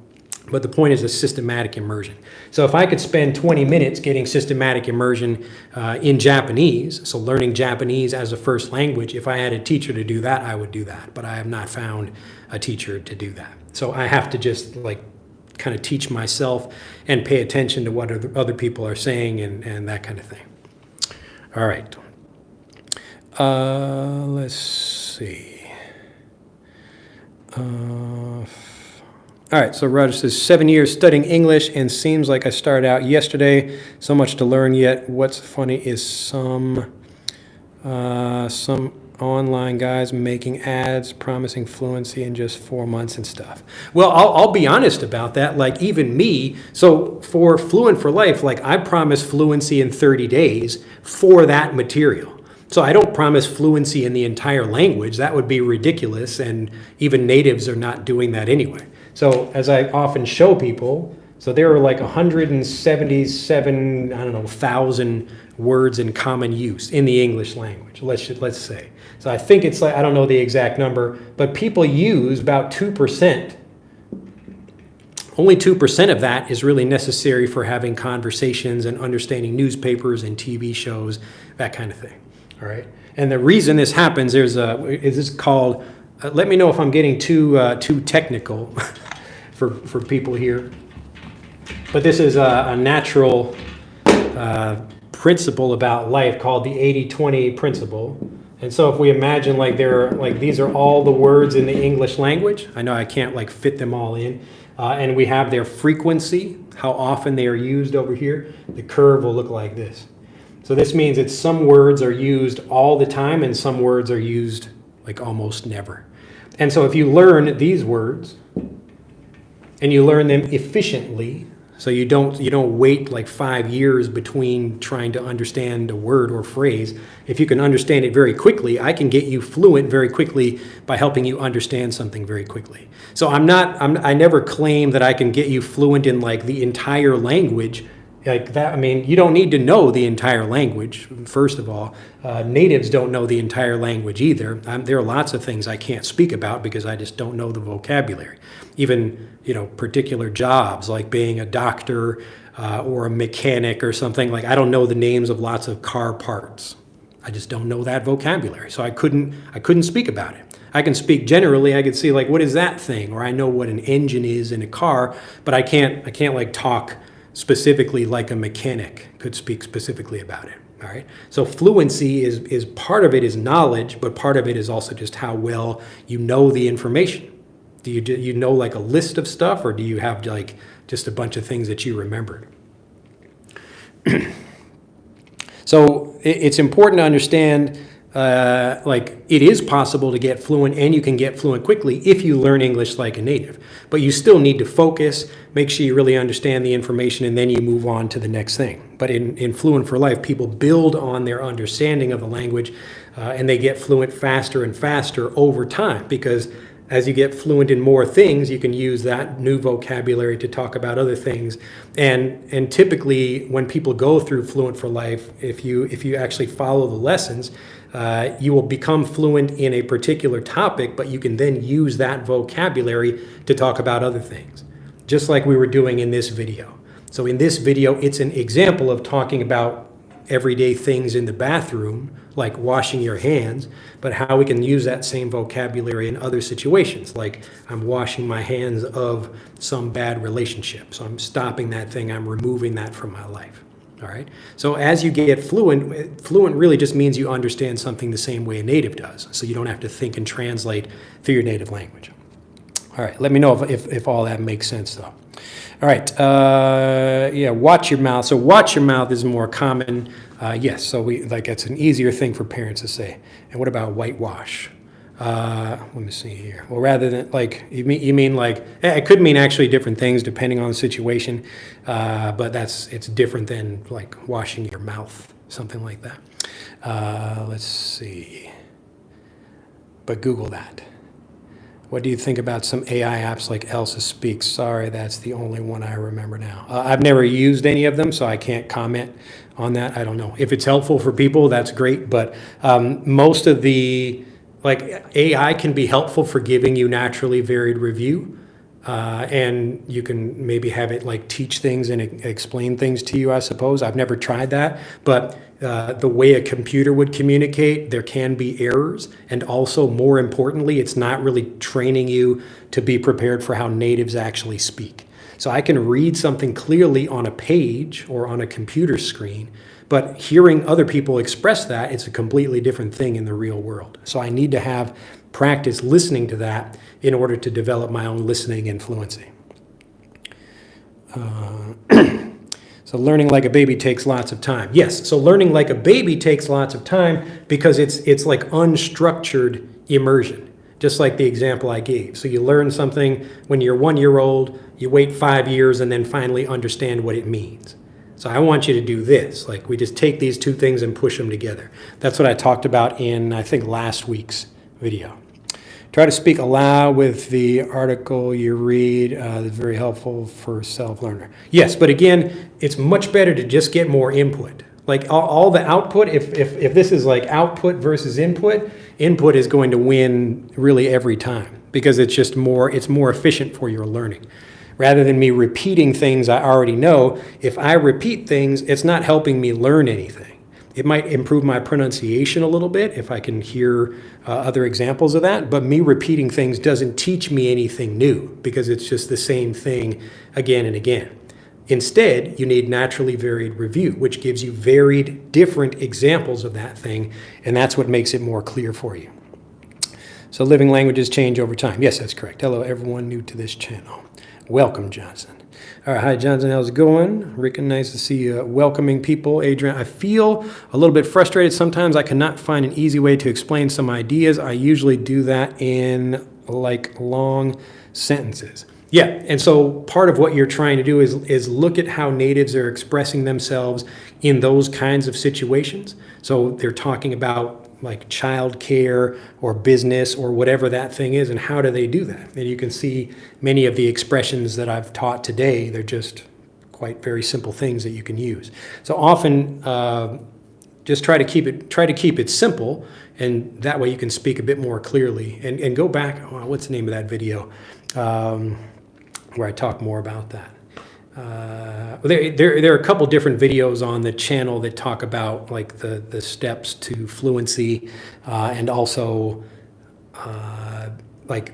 But the point is a systematic immersion. So if I could spend 20 minutes getting systematic immersion in Japanese, so learning Japanese as a first language, if I had a teacher to do that, I would do that. But I have not found a teacher to do that. So I have to just like kind of teach myself and pay attention to what other people are saying and that kind of thing. All right. Let's see. All right, so Roger says, 7 years studying English and seems like I started out yesterday. So much to learn yet. What's funny is some online guys making ads promising fluency in just 4 months and stuff. Well, I'll be honest about that. Like even me, so for Fluent for Life, like I promise fluency in 30 days for that material. So I don't promise fluency in the entire language. That would be ridiculous, and even natives are not doing that anyway. So as I often show people, so there are like 177,000 words in common use in the English language, let's say. So I think it's like, I don't know the exact number, but people use about 2%. Only 2% of that is really necessary for having conversations and understanding newspapers and TV shows, that kind of thing. All right. And the reason this happens, this is called, let me know if I'm getting too technical for people here. But this is a natural principle about life called the 80-20 principle. And so if we imagine like these are all the words in the English language. I know I can't like fit them all in. And we have their frequency, how often they are used over here. The curve will look like this. So this means that some words are used all the time and some words are used like almost never. And so if you learn these words and you learn them efficiently, so you don't wait like 5 years between trying to understand a word or phrase. If you can understand it very quickly, I can get you fluent very quickly by helping you understand something very quickly. So I never claim that I can get you fluent in like the entire language like that. I mean, you don't need to know the entire language, first of all. Natives don't know the entire language either. There are lots of things I can't speak about because I just don't know the vocabulary. Even, particular jobs like being a doctor or a mechanic or something. Like I don't know the names of lots of car parts. I just don't know that vocabulary. So I couldn't speak about it. I can speak generally. I can see like, what is that thing? Or I know what an engine is in a car, but I can't like talk specifically like a mechanic could speak specifically about it. All right. So fluency is part of it is knowledge, but part of it is also just how well you know the information. Do you know like a list of stuff, or do you have like just a bunch of things that you remembered? So it's important to understand, like it is possible to get fluent, and you can get fluent quickly if you learn English like a native. But you still need to focus, make sure you really understand the information, and then you move on to the next thing. But in Fluent for Life, people build on their understanding of the language, and they get fluent faster and faster over time, because as you get fluent in more things, you can use that new vocabulary to talk about other things. And typically, when people go through Fluent for Life, if you actually follow the lessons, you will become fluent in a particular topic, but you can then use that vocabulary to talk about other things, just like we were doing in this video. So in this video, it's an example of talking about everyday things in the bathroom, like washing your hands, but how we can use that same vocabulary in other situations, like I'm washing my hands of some bad relationship. So I'm stopping that thing, I'm removing that from my life. All right. So as you get fluent really just means you understand something the same way a native does. So you don't have to think and translate through your native language. All right. Let me know if all that makes sense, though. All right. Yeah. Watch your mouth. So watch your mouth is more common. Yes. So it's an easier thing for parents to say. And what about whitewash? Let me see here. Well, rather than like, you mean like, it could mean actually different things depending on the situation, but it's different than like washing your mouth, something like that. Let's see. But Google that. What do you think about some AI apps like Elsa Speaks? Sorry, that's the only one I remember now. I've never used any of them, so I can't comment on that. I don't know. If it's helpful for people, that's great, but most of the AI can be helpful for giving you naturally varied review, and you can maybe have it like teach things and explain things to you, I suppose. I've never tried that, but the way a computer would communicate, there can be errors, and also more importantly, it's not really training you to be prepared for how natives actually speak. So I can read something clearly on a page or on a computer screen, but hearing other people express that, it's a completely different thing in the real world. So I need to have practice listening to that in order to develop my own listening and fluency. So learning like a baby takes lots of time. Yes, so learning like a baby takes lots of time because it's like unstructured immersion, just like the example I gave. So you learn something when you're 1 year old, you wait 5 years and then finally understand what it means. So I want you to do this. Like we just take these two things and push them together. That's what I talked about in, I think, last week's video. Try to speak aloud with the article you read. That's very helpful for self-learner. Yes, but again, it's much better to just get more input. Like all the output, if this is like output versus input is going to win really every time because it's more efficient for your learning. Rather than me repeating things I already know, if I repeat things, it's not helping me learn anything. It might improve my pronunciation a little bit if I can hear other examples of that, but me repeating things doesn't teach me anything new because it's just the same thing again and again. Instead, you need naturally varied review, which gives you varied, different examples of that thing, and that's what makes it more clear for you. So living languages change over time. Yes, that's correct. Hello, everyone new to this channel. Welcome, Johnson. All right, hi, Johnson. How's it going? Rick, nice to see you welcoming people. Adrian, I feel a little bit frustrated. Sometimes I cannot find an easy way to explain some ideas. I usually do that in like long sentences. Yeah, and so part of what you're trying to do is look at how natives are expressing themselves in those kinds of situations. So they're talking about like childcare or business or whatever that thing is, and how do they do that? And you can see many of the expressions that I've taught today, they're just quite very simple things that you can use. So often just try to keep it simple, and that way you can speak a bit more clearly. And go back, what's the name of that video where I talk more about that? There are a couple different videos on the channel that talk about like the steps to fluency, and also like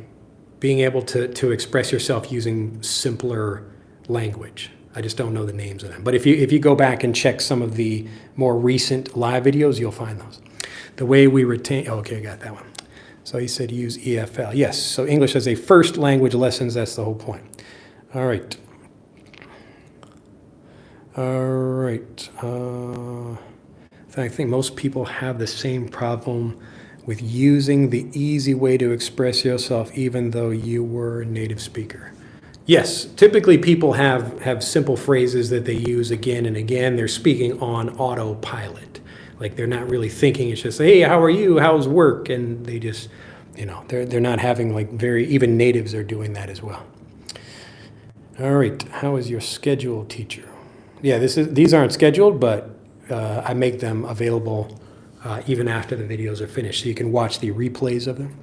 being able to express yourself using simpler language. I just don't know the names of them. But if you go back and check some of the more recent live videos, you'll find those. The way we retain, okay, I got that one. So he said use EFL. Yes, so English as a first language lessons, that's the whole point. All right. All right. I think most people have the same problem with using the easy way to express yourself even though you were a native speaker. Yes, typically people have simple phrases that they use again and again. They're speaking on autopilot. Like they're not really thinking. It's just, hey, how are you? How's work? And they just, they're not having like even natives are doing that as well. All right, how is your schedule, teacher? Yeah, these aren't scheduled, but I make them available even after the videos are finished, so you can watch the replays of them.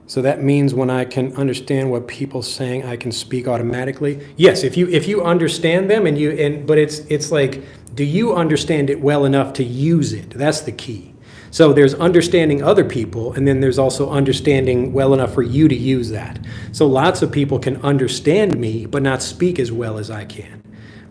So that means when I can understand what people's saying, I can speak automatically. Yes, if you understand them but it's like, do you understand it well enough to use it? That's the key. So there's understanding other people, and then there's also understanding well enough for you to use that. So lots of people can understand me, but not speak as well as I can.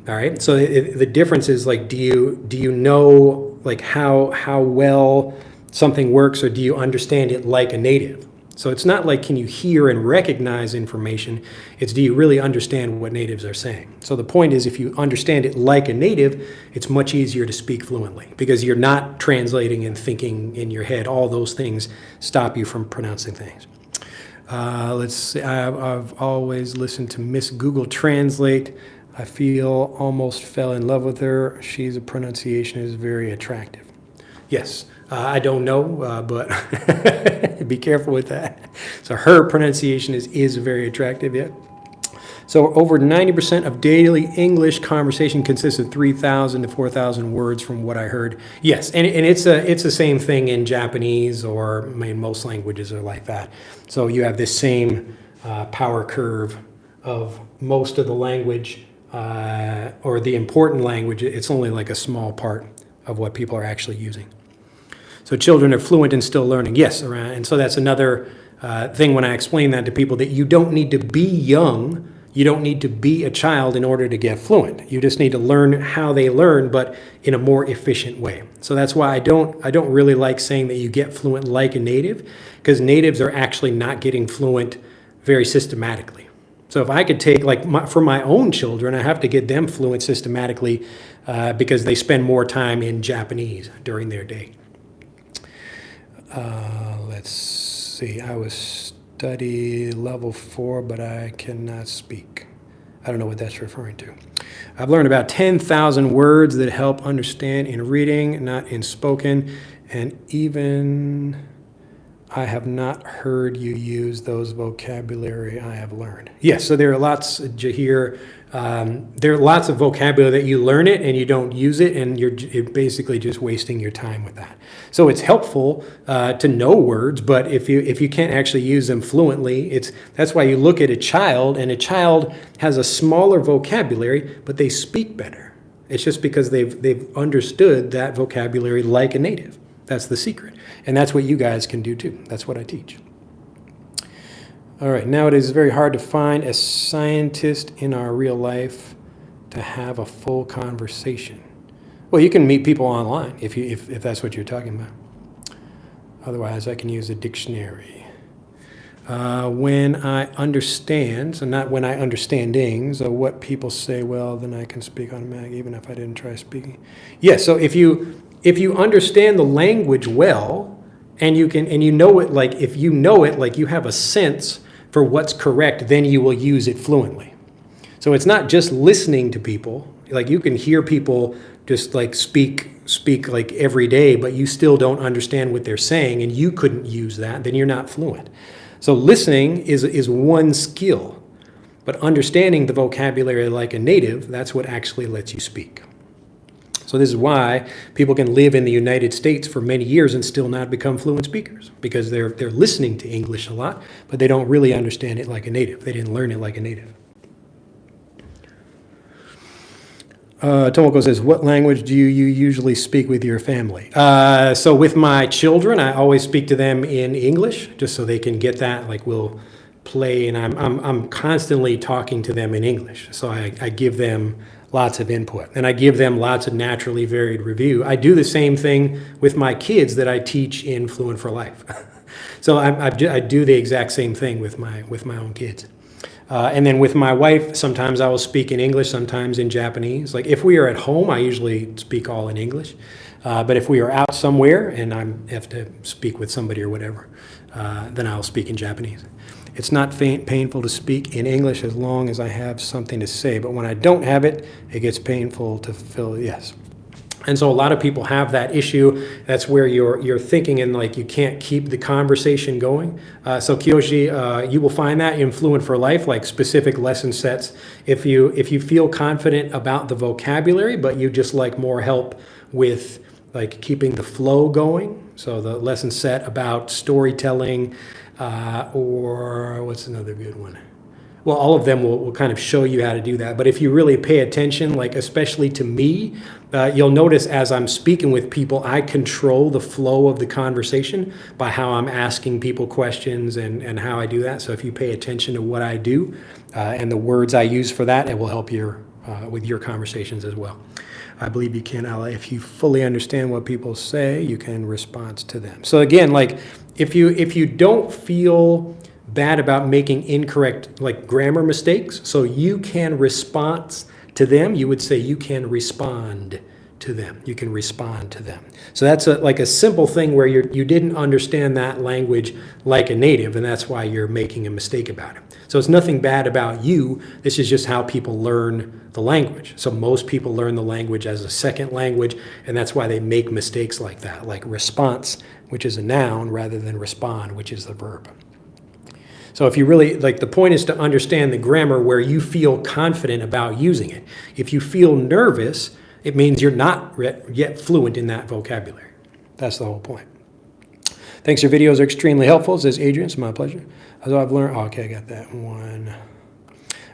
All right. So the difference is like, do you know like how well something works, or do you understand it like a native? So it's not like can you hear and recognize information, it's do you really understand what natives are saying? So the point is if you understand it like a native, it's much easier to speak fluently because you're not translating and thinking in your head. All those things stop you from pronouncing things. Let's see, I've always listened to Miss Google Translate. I feel almost fell in love with her. She's pronunciation is very attractive. Yes. I don't know, but be careful with that. So her pronunciation is very attractive, yeah. So over 90% of daily English conversation consists of 3,000 to 4,000 words from what I heard. Yes, and it's the same thing in Japanese, or most languages are like that. So you have this same power curve of most of the language, or the important language. It's only like a small part of what people are actually using. So children are fluent and still learning. Yes, and so that's another thing when I explain that to people, that you don't need to be young, you don't need to be a child in order to get fluent. You just need to learn how they learn, but in a more efficient way. So that's why I don't really like saying that you get fluent like a native, because natives are actually not getting fluent very systematically. So if I could take, for my own children, I have to get them fluent systematically because they spend more time in Japanese during their day. Let's see, I was study level 4, but I cannot speak. I don't know what that's referring to. I've learned about 10,000 words that help understand in reading, not in spoken, and even I have not heard you use those vocabulary I have learned. Yes, so there are lots, Jahir, there are lots of vocabulary that you learn it and you don't use it, and you're basically just wasting your time with that. So it's helpful to know words, but if you can't actually use them fluently, that's why you look at a child, and a child has a smaller vocabulary, but they speak better. It's just because they've understood that vocabulary like a native. That's the secret. And that's what you guys can do too. That's what I teach. All right, now it is very hard to find a scientist in our real life to have a full conversation. Well, you can meet people online if that's what you're talking about. Otherwise, I can use a dictionary. When I understand, so not when I understandings, or what people say, well, then I can speak automatically, even if I didn't try speaking. Yes, so if you understand the language well, and you know it, like if you know it, like you have a sense for what's correct, then you will use it fluently. So it's not just listening to people. Like you can hear people just like speak like every day, but you still don't understand what they're saying, and you couldn't use that, then you're not fluent. So listening is one skill, but understanding the vocabulary like a native, that's what actually lets you speak. So this is why people can live in the United States for many years and still not become fluent speakers, because they're listening to English a lot, but they don't really understand it like a native. They didn't learn it like a native. Tomoko says, what language do you usually speak with your family? So with my children, I always speak to them in English, just so they can get that. Like we'll play, and I'm constantly talking to them in English. So I give them lots of input, and I give them lots of naturally varied review. I do the same thing with my kids that I teach in Fluent for Life. So I do the exact same thing with my own kids. And then with my wife, sometimes I will speak in English, sometimes in Japanese. Like if we are at home, I usually speak all in English. But if we are out somewhere and I have to speak with somebody or whatever, then I'll speak in Japanese. It's not painful to speak in English as long as I have something to say. But when I don't have it, it gets painful to fill, yes. And so a lot of people have that issue. That's where you're thinking and like you can't keep the conversation going. So Kiyoshi, you will find that in Fluent for Life, like specific lesson sets. If you feel confident about the vocabulary, but you just like more help with like keeping the flow going. So the lesson set about storytelling, or what's another good one? Well, all of them will kind of show you how to do that. But if you really pay attention, like especially to me, you'll notice as I'm speaking with people, I control the flow of the conversation by how I'm asking people questions and how I do that. So if you pay attention to what I do and the words I use for that, it will help with your conversations as well. I believe you can, Ella. If you fully understand what people say, you can respond to them. So again, like if you don't feel bad about making incorrect like grammar mistakes, so you can respond to them, you would say you can respond to them. You can respond to them. So that's like a simple thing where you didn't understand that language like a native, and that's why you're making a mistake about it. So it's nothing bad about you. This is just how people learn the language. So most people learn the language as a second language, and that's why they make mistakes like that, like response, which is a noun, rather than respond, which is the verb. So if you really, like the point is to understand the grammar where you feel confident about using it. If you feel nervous, it means you're not yet fluent in that vocabulary. That's the whole point. Thanks, your videos are extremely helpful, says Adrian. It's my pleasure. So I've learned, okay, I got that one.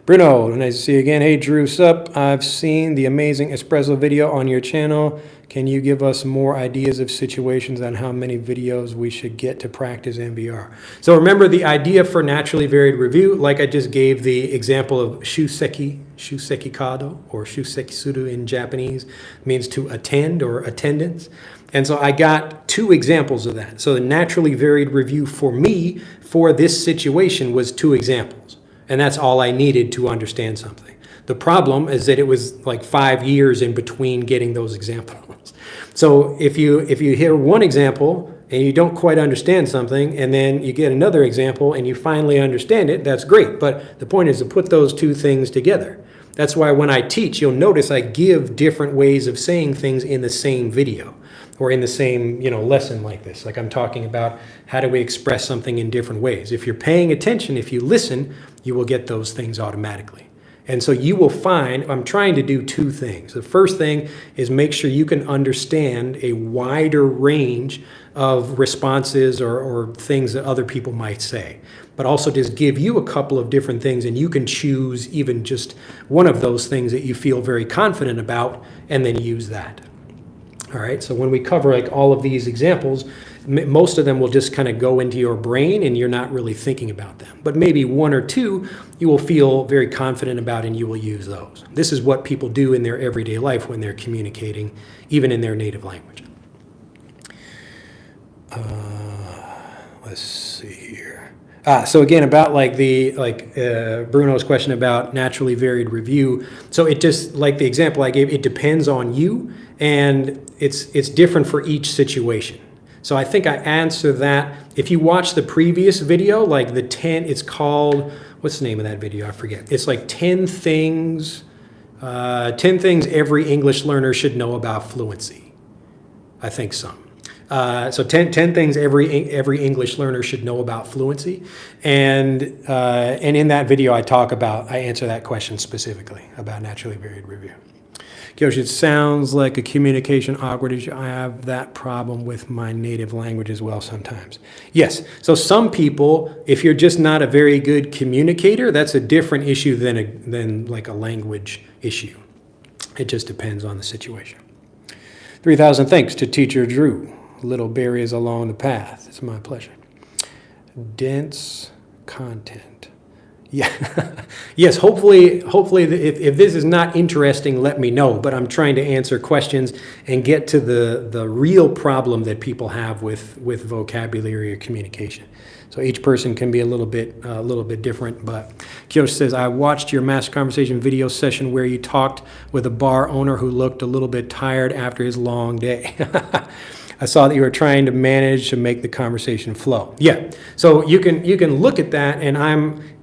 Bruno, nice to see you again. Hey, Drew, sup? I've seen the amazing espresso video on your channel. Can you give us more ideas of situations on how many videos we should get to practice NVR? So remember the idea for naturally varied review, like I just gave the example of shuseki kado, or shuseki suru in Japanese, means to attend or attendance. And so I got 2 examples of that. So the naturally varied review for me for this situation was 2 examples. And that's all I needed to understand something. The problem is that it was like 5 years in between getting those examples. So if you hear one example and you don't quite understand something, and then you get another example and you finally understand it, that's great. But the point is to put those 2 things together. That's why when I teach, you'll notice I give different ways of saying things in the same video or in the same, lesson like this. Like I'm talking about how do we express something in different ways. If you're paying attention, if you listen, you will get those things automatically. And so you will find, I'm trying to do 2 things. The first thing is make sure you can understand a wider range of responses or things that other people might say, but also just give you a couple of different things, and you can choose even just one of those things that you feel very confident about and then use that. All right, so when we cover like all of these examples, most of them will just kind of go into your brain and you're not really thinking about them. But maybe 1 or 2 you will feel very confident about and you will use those. This is what people do in their everyday life when they're communicating, even in their native language. Let's see here. So again, about Bruno's question about naturally varied review. So it just, like the example I gave, it depends on you, and it's different for each situation. So I think I answer that. If you watch the previous video, like the 10, it's called, what's the name of that video? I forget. It's like 10 things every English learner should know about fluency. I think so. So 10 things every English learner should know about fluency. And in that video, I answer that question specifically about naturally varied review. Kiyoshi, it sounds like a communication awkward issue. I have that problem with my native language as well sometimes. Yes, so some people, if you're just not a very good communicator, that's a different issue than like a language issue. It just depends on the situation. 3,000 thanks to Teacher Drew. Little berries along the path. It's my pleasure. Dense content. Yeah. Yes, hopefully if this is not interesting, let me know. But I'm trying to answer questions and get to the real problem that people have with vocabulary or communication. So each person can be a little bit different. But Kyosh says, I watched your Master Conversation video session where you talked with a bar owner who looked a little bit tired after his long day. I saw that you were trying to manage to make the conversation flow. Yeah. So you can look at that, and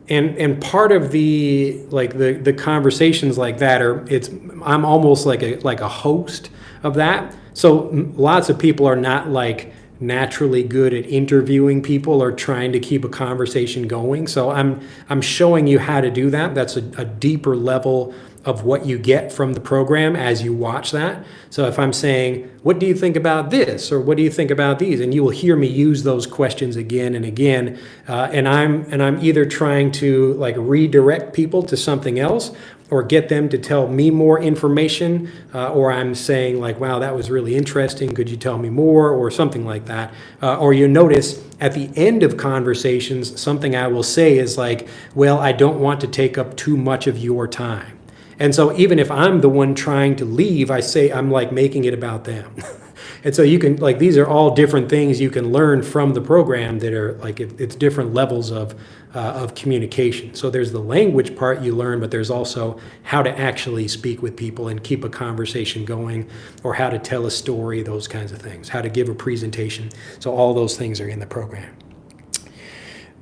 and part of the conversations like that I'm almost like a host of that. So lots of people are not like naturally good at interviewing people or trying to keep a conversation going. So I'm showing you how to do that. That's a deeper level of what you get from the program as you watch that. So if I'm saying, what do you think about this? Or what do you think about these? And you will hear me use those questions again and again. And I'm either trying to like redirect people to something else or get them to tell me more information, or I'm saying like, wow, that was really interesting. Could you tell me more? Or something like that. Or you notice at the end of conversations, something I will say is like, well, I don't want to take up too much of your time. And so even if I'm the one trying to leave, I say I'm like making it about them. And so you can like, these are all different things you can learn from the program that are like, it's different levels of communication. So there's the language part you learn, but there's also how to actually speak with people and keep a conversation going, or how to tell a story, those kinds of things, how to give a presentation. So all those things are in the program.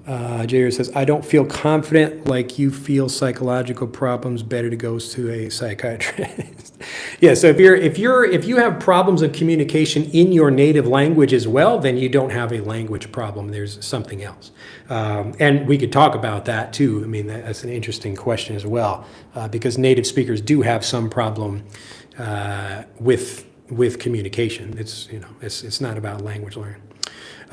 Jair says, I don't feel confident like you feel psychological problems, better to go to a psychiatrist. Yeah, so if you have problems of communication in your native language as well, then you don't have a language problem. There's something else. And we could talk about that too. I mean, that's an interesting question as well, because native speakers do have some problem with communication. It's not about language learning.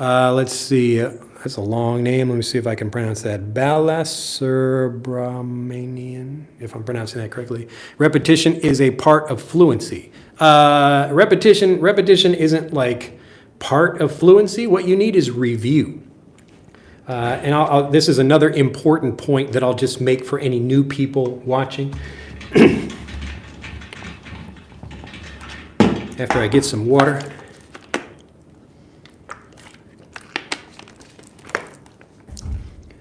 Let's see. That's a long name. Let me see if I can pronounce that. Balasubramanian, if I'm pronouncing that correctly. Repetition is a part of fluency. Repetition isn't like part of fluency. What you need is review. And this is another important point that I'll just make for any new people watching. After I get some water.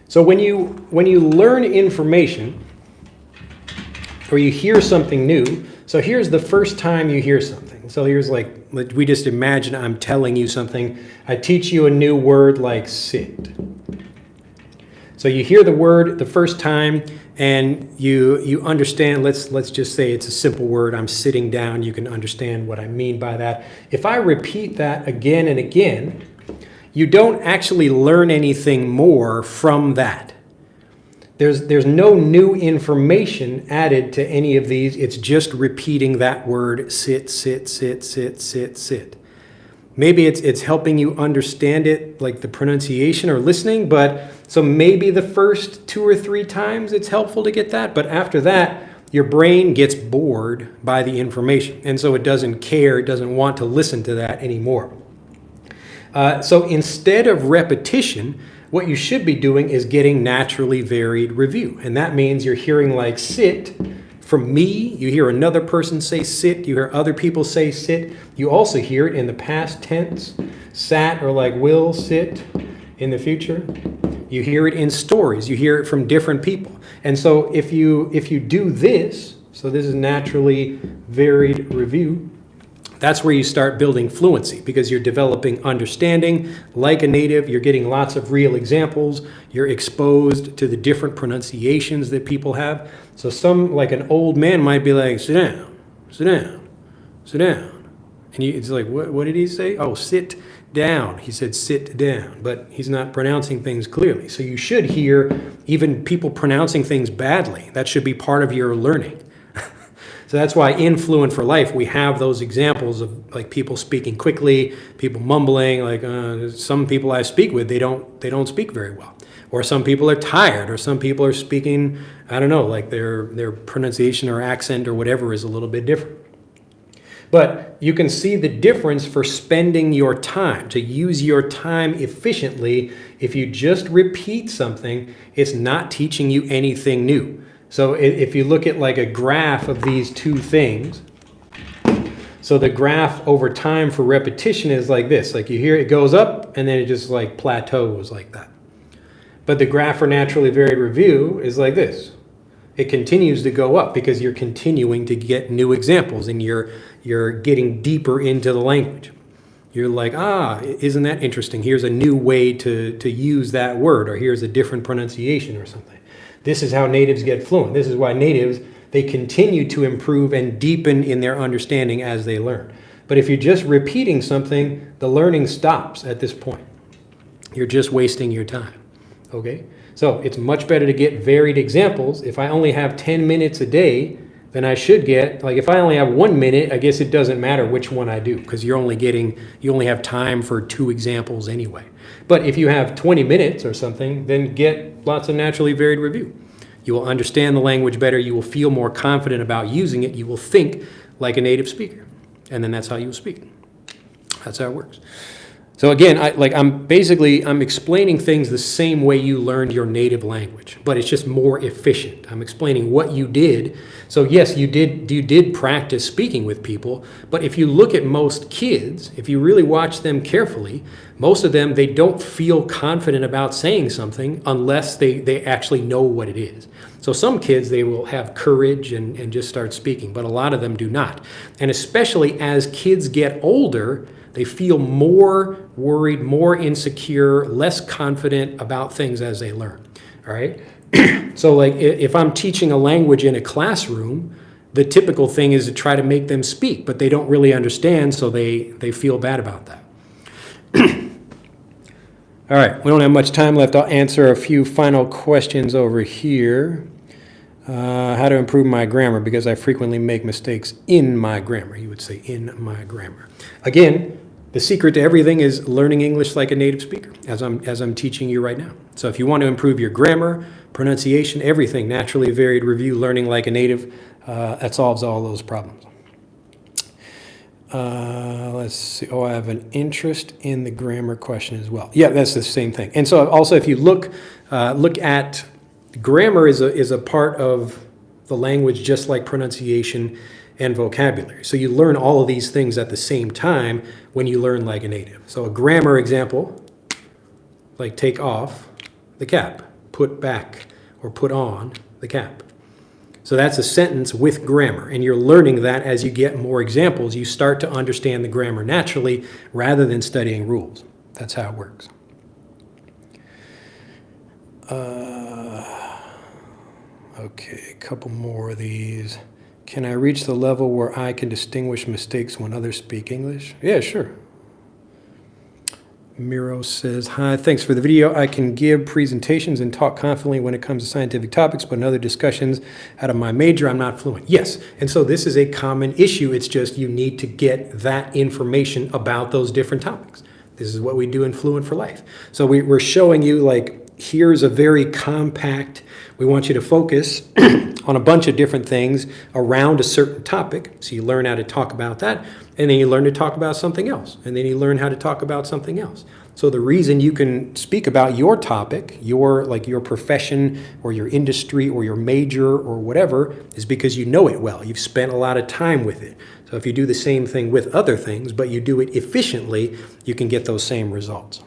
So when you learn information or you hear something new, so here's the first time you hear something. So here's like, we just imagine I'm telling you something. I teach you a new word like sit. So you hear the word the first time and you understand, let's just say it's a simple word, I'm sitting down, you can understand what I mean by that. If I repeat that again and again, you don't actually learn anything more from that. There's no new information added to any of these. It's just repeating that word, sit, sit, sit, sit, sit, sit. Maybe it's helping you understand it, like the pronunciation or listening, but so maybe the first 2 or 3 times it's helpful to get that, but after that, your brain gets bored by the information, and so it doesn't care, it doesn't want to listen to that anymore. So instead of repetition, what you should be doing is getting naturally varied review. And that means you're hearing like sit from me, you hear another person say sit, you hear other people say sit. You also hear it in the past tense, sat or like will sit in the future. You hear it in stories, you hear it from different people. And so if you do this, so this is naturally varied review, that's where you start building fluency, because you're developing understanding like a native. You're getting lots of real examples. You're exposed to the different pronunciations that people have. So some, like an old man might be like, sit down, sit down, sit down. And it's like, what did he say? Oh, sit down. He said sit down, but he's not pronouncing things clearly. So you should hear even people pronouncing things badly. That should be part of your learning. So that's why in Fluent for Life, we have those examples of like people speaking quickly, people mumbling, like some people I speak with, they don't speak very well. Or some people are tired, or some people are speaking, I don't know, like their pronunciation or accent or whatever is a little bit different. But you can see the difference for spending your time. To use your time efficiently If you just repeat something, it's not teaching you anything new. So if you look at like a graph of these two things, so the graph over time for repetition is like this. Like you hear it goes up and then it just like plateaus like that. But the graph for naturally varied review is like this. It continues to go up because you're continuing to get new examples and you're getting deeper into the language. You're like, isn't that interesting? Here's a new way to use that word, or here's a different pronunciation or something. This is how natives get fluent. This is why natives, they continue to improve and deepen in their understanding as they learn. But if you're just repeating something, the learning stops at this point. You're just wasting your time, okay? So it's much better to get varied examples. If I only have 10 minutes a day, then I should get, like if I only have 1 minute, I guess it doesn't matter which one I do because you only have time for 2 examples anyway. But if you have 20 minutes or something, then get lots of naturally varied review. You will understand the language better. You will feel more confident about using it. You will think like a native speaker. And then that's how you will speak. That's how it works. So again, I'm explaining things the same way you learned your native language, but it's just more efficient. I'm explaining what you did. So yes, you did practice speaking with people, but if you look at most kids, if you really watch them carefully, most of them, they don't feel confident about saying something unless they actually know what it is. So some kids, they will have courage and just start speaking, but a lot of them do not. And especially as kids get older, they feel more worried, more insecure, less confident about things as they learn, all right? So like if I'm teaching a language in a classroom, the typical thing is to try to make them speak, but they don't really understand, so they feel bad about that. All right, we don't have much time left. I'll answer a few final questions over here. How to improve my grammar, because I frequently make mistakes in my grammar. You would say in my grammar. Again, the secret to everything is learning English like a native speaker, as I'm teaching you right now. So if you want to improve your grammar, pronunciation, everything, naturally varied review, learning like a native, that solves all those problems. Let's see. Oh, I have an interest in the grammar question as well. Yeah, that's the same thing. And so also if you look at grammar is a part of the language just like pronunciation and vocabulary. So you learn all of these things at the same time when you learn like a native. So a grammar example, like take off the cap, put back or put on the cap. So that's a sentence with grammar, and you're learning that as you get more examples. You start to understand the grammar naturally rather than studying rules. That's how it works. Okay, a couple more of these. Can I reach the level where I can distinguish mistakes when others speak English? Yeah, sure. Miro says, hi, thanks for the video. I can give presentations and talk confidently when it comes to scientific topics, but in other discussions out of my major, I'm not fluent. Yes, and so this is a common issue. It's just you need to get that information about those different topics. This is what we do in Fluent for Life. So we're showing you, like, here's a very compact, we want you to focus on a bunch of different things around a certain topic. So you learn how to talk about that, and then you learn to talk about something else, and then you learn how to talk about something else. So the reason you can speak about your topic, your profession or your industry or your major or whatever, is because you know it well. You've spent a lot of time with it. So if you do the same thing with other things, but you do it efficiently, you can get those same results.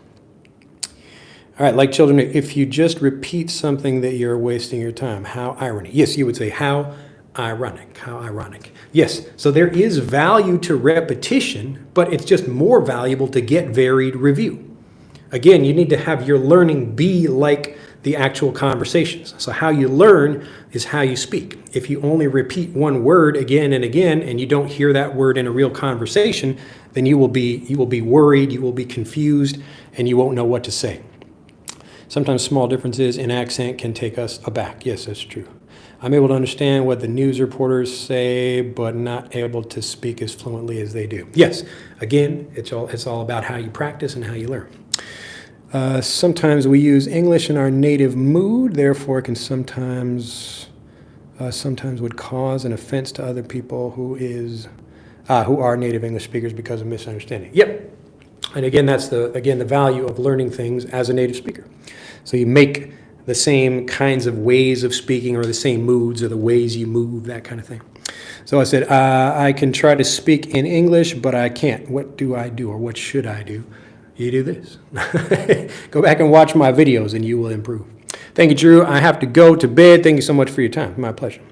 All right, like children, if you just repeat something that you're wasting your time, how ironic. Yes, you would say, how ironic, how ironic. Yes, so there is value to repetition, but it's just more valuable to get varied review. Again, you need to have your learning be like the actual conversations. So how you learn is how you speak. If you only repeat one word again and again, and you don't hear that word in a real conversation, then you will be worried, you will be confused, and you won't know what to say. Sometimes small differences in accent can take us aback. Yes, that's true. I'm able to understand what the news reporters say, but not able to speak as fluently as they do. Yes, again, it's all about how you practice and how you learn. Sometimes we use English in our native mood, therefore it can sometimes would cause an offense to other people who are native English speakers because of misunderstanding. Yep. And again, that's the value of learning things as a native speaker. So you make the same kinds of ways of speaking, or the same moods, or the ways you move, that kind of thing. So I said, I can try to speak in English, but I can't. What do I do, or what should I do? You do this. Go back and watch my videos and you will improve. Thank you, Drew. I have to go to bed. Thank you so much for your time. My pleasure.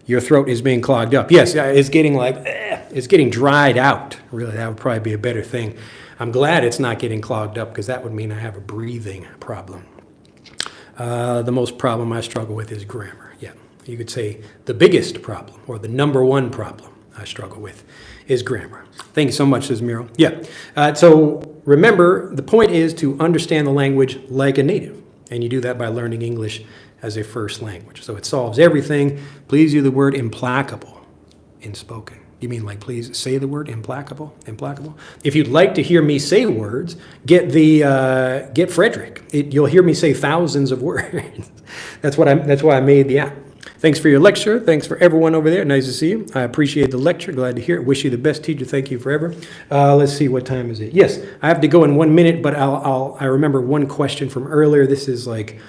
Your throat is being clogged up. Yes, it's getting it's getting dried out. Really, that would probably be a better thing. I'm glad it's not getting clogged up, because that would mean I have a breathing problem. The most problem I struggle with is grammar. Yeah, you could say the biggest problem, or the number one problem I struggle with, is grammar. Thank you so much, says Muriel. Yeah, so remember, the point is to understand the language like a native. And you do that by learning English as a first language. So it solves everything. Please use the word implacable in spoken. You mean like please say the word implacable? Implacable? If you'd like to hear me say words, get Frederick. You'll hear me say thousands of words. That's why I made the app. Thanks for your lecture. Thanks for everyone over there. Nice to see you. I appreciate the lecture. Glad to hear it. Wish you the best, teacher. Thank you forever. Let's see, what time is it? Yes, I have to go in 1 minute, but I remember one question from earlier. This is like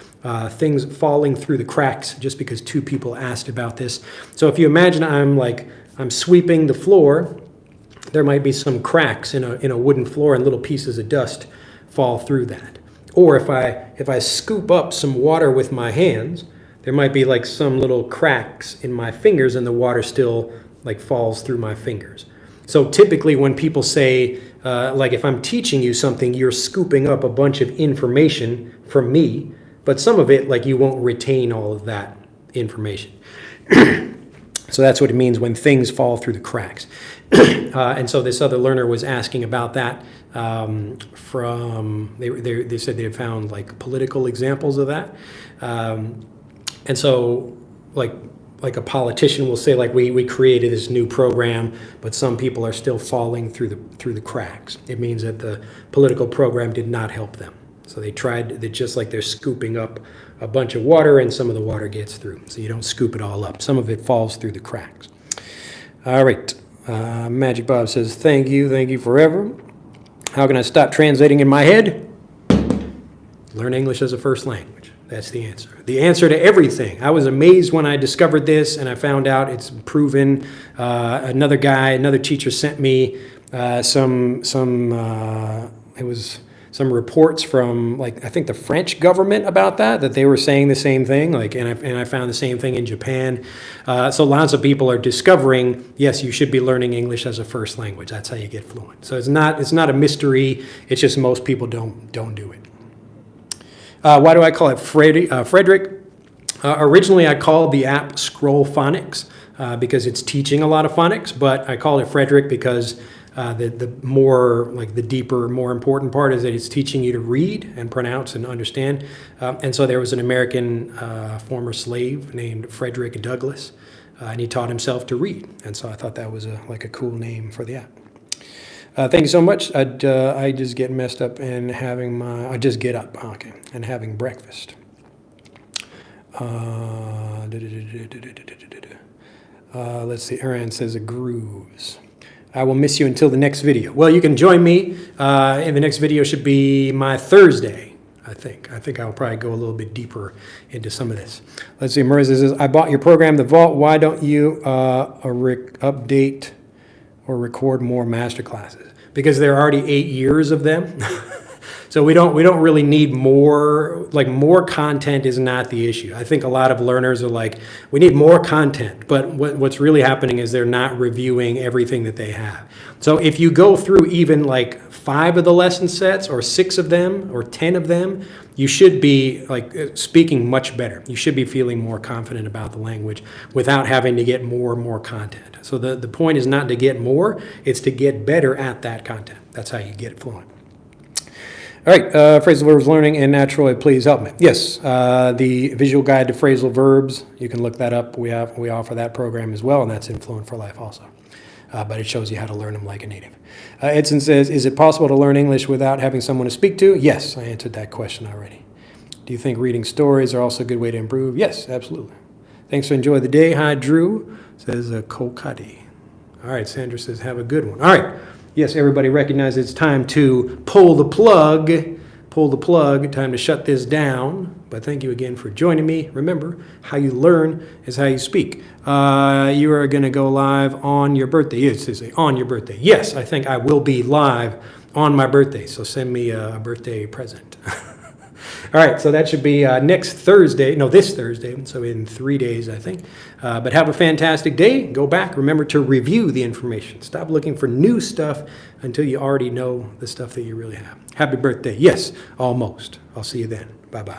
things falling through the cracks, just because 2 people asked about this. So if you imagine I'm sweeping the floor, there might be some cracks in a wooden floor, and little pieces of dust fall through that. Or if I scoop up some water with my hands, there might be like some little cracks in my fingers, and the water still like falls through my fingers. So typically when people say, like if I'm teaching you something, you're scooping up a bunch of information from me, but some of it, like you won't retain all of that information. So that's what it means when things fall through the cracks. And so this other learner was asking about that. They said they had found like political examples of that. And so like a politician will say, like, we created this new program, but some people are still falling through the cracks. It means that the political program did not help them. So they tried, just like they're scooping up a bunch of water, and some of the water gets through. So you don't scoop it all up. Some of it falls through the cracks. All right. Magic Bob says, thank you forever. How can I stop translating in my head? Learn English as a first language. That's the answer. The answer to everything. I was amazed when I discovered this, and I found out it's proven. Another teacher sent me some reports from, like, I think the French government about that they were saying the same thing. And I found the same thing in Japan. So lots of people are discovering, yes, you should be learning English as a first language. That's how you get fluent. So it's not a mystery. It's just most people don't do it. Why do I call it Frederick? Originally, I called the app Scroll Phonics because it's teaching a lot of phonics, but I call it Frederick because the more, like the deeper, more important part is that it's teaching you to read and pronounce and understand. And so there was an American former slave named Frederick Douglass, and he taught himself to read. And so I thought that was a cool name for the app. Thank you so much. I just get messed up and I just get up, okay, and having breakfast. Let's see, Aaron says a grooves. I will miss you until the next video. Well, you can join me, and the next video should be my Thursday, I think. I think I'll probably go a little bit deeper into some of this. Let's see, Marissa says, I bought your program, The Vault. Why don't you update or record more master classes? Because there are already 8 years of them. So we don't really need more. Like, more content is not the issue. I think a lot of learners are like, we need more content, but what's really happening is they're not reviewing everything that they have. So if you go through even like 5 of the lesson sets, or 6 of them, or 10 of them, you should be like speaking much better. You should be feeling more confident about the language without having to get more and more content. So the point is not to get more, it's to get better at that content. That's how you get fluent. All right, phrasal verbs learning and natural, please help me. Yes, the visual guide to phrasal verbs, you can look that up. We offer that program as well, and that's in Fluent for Life also. But it shows you how to learn them like a native. Edson says, is it possible to learn English without having someone to speak to? Yes, I answered that question already. Do you think reading stories are also a good way to improve? Yes, absolutely. Thanks for enjoying the day. Hi, Drew, says Kolkati. All right, Sandra says, have a good one. All right. Yes, everybody recognizes it's time to pull the plug. Pull the plug. Time to shut this down. But thank you again for joining me. Remember, how you learn is how you speak. You are going to go live on your birthday. Yes, on your birthday. Yes, I think I will be live on my birthday. So send me a birthday present. All right, so that should be next Thursday. No, this Thursday. So in 3 days, I think. But have a fantastic day. Go back. Remember to review the information. Stop looking for new stuff until you already know the stuff that you really have. Happy birthday. Yes, almost. I'll see you then. Bye-bye.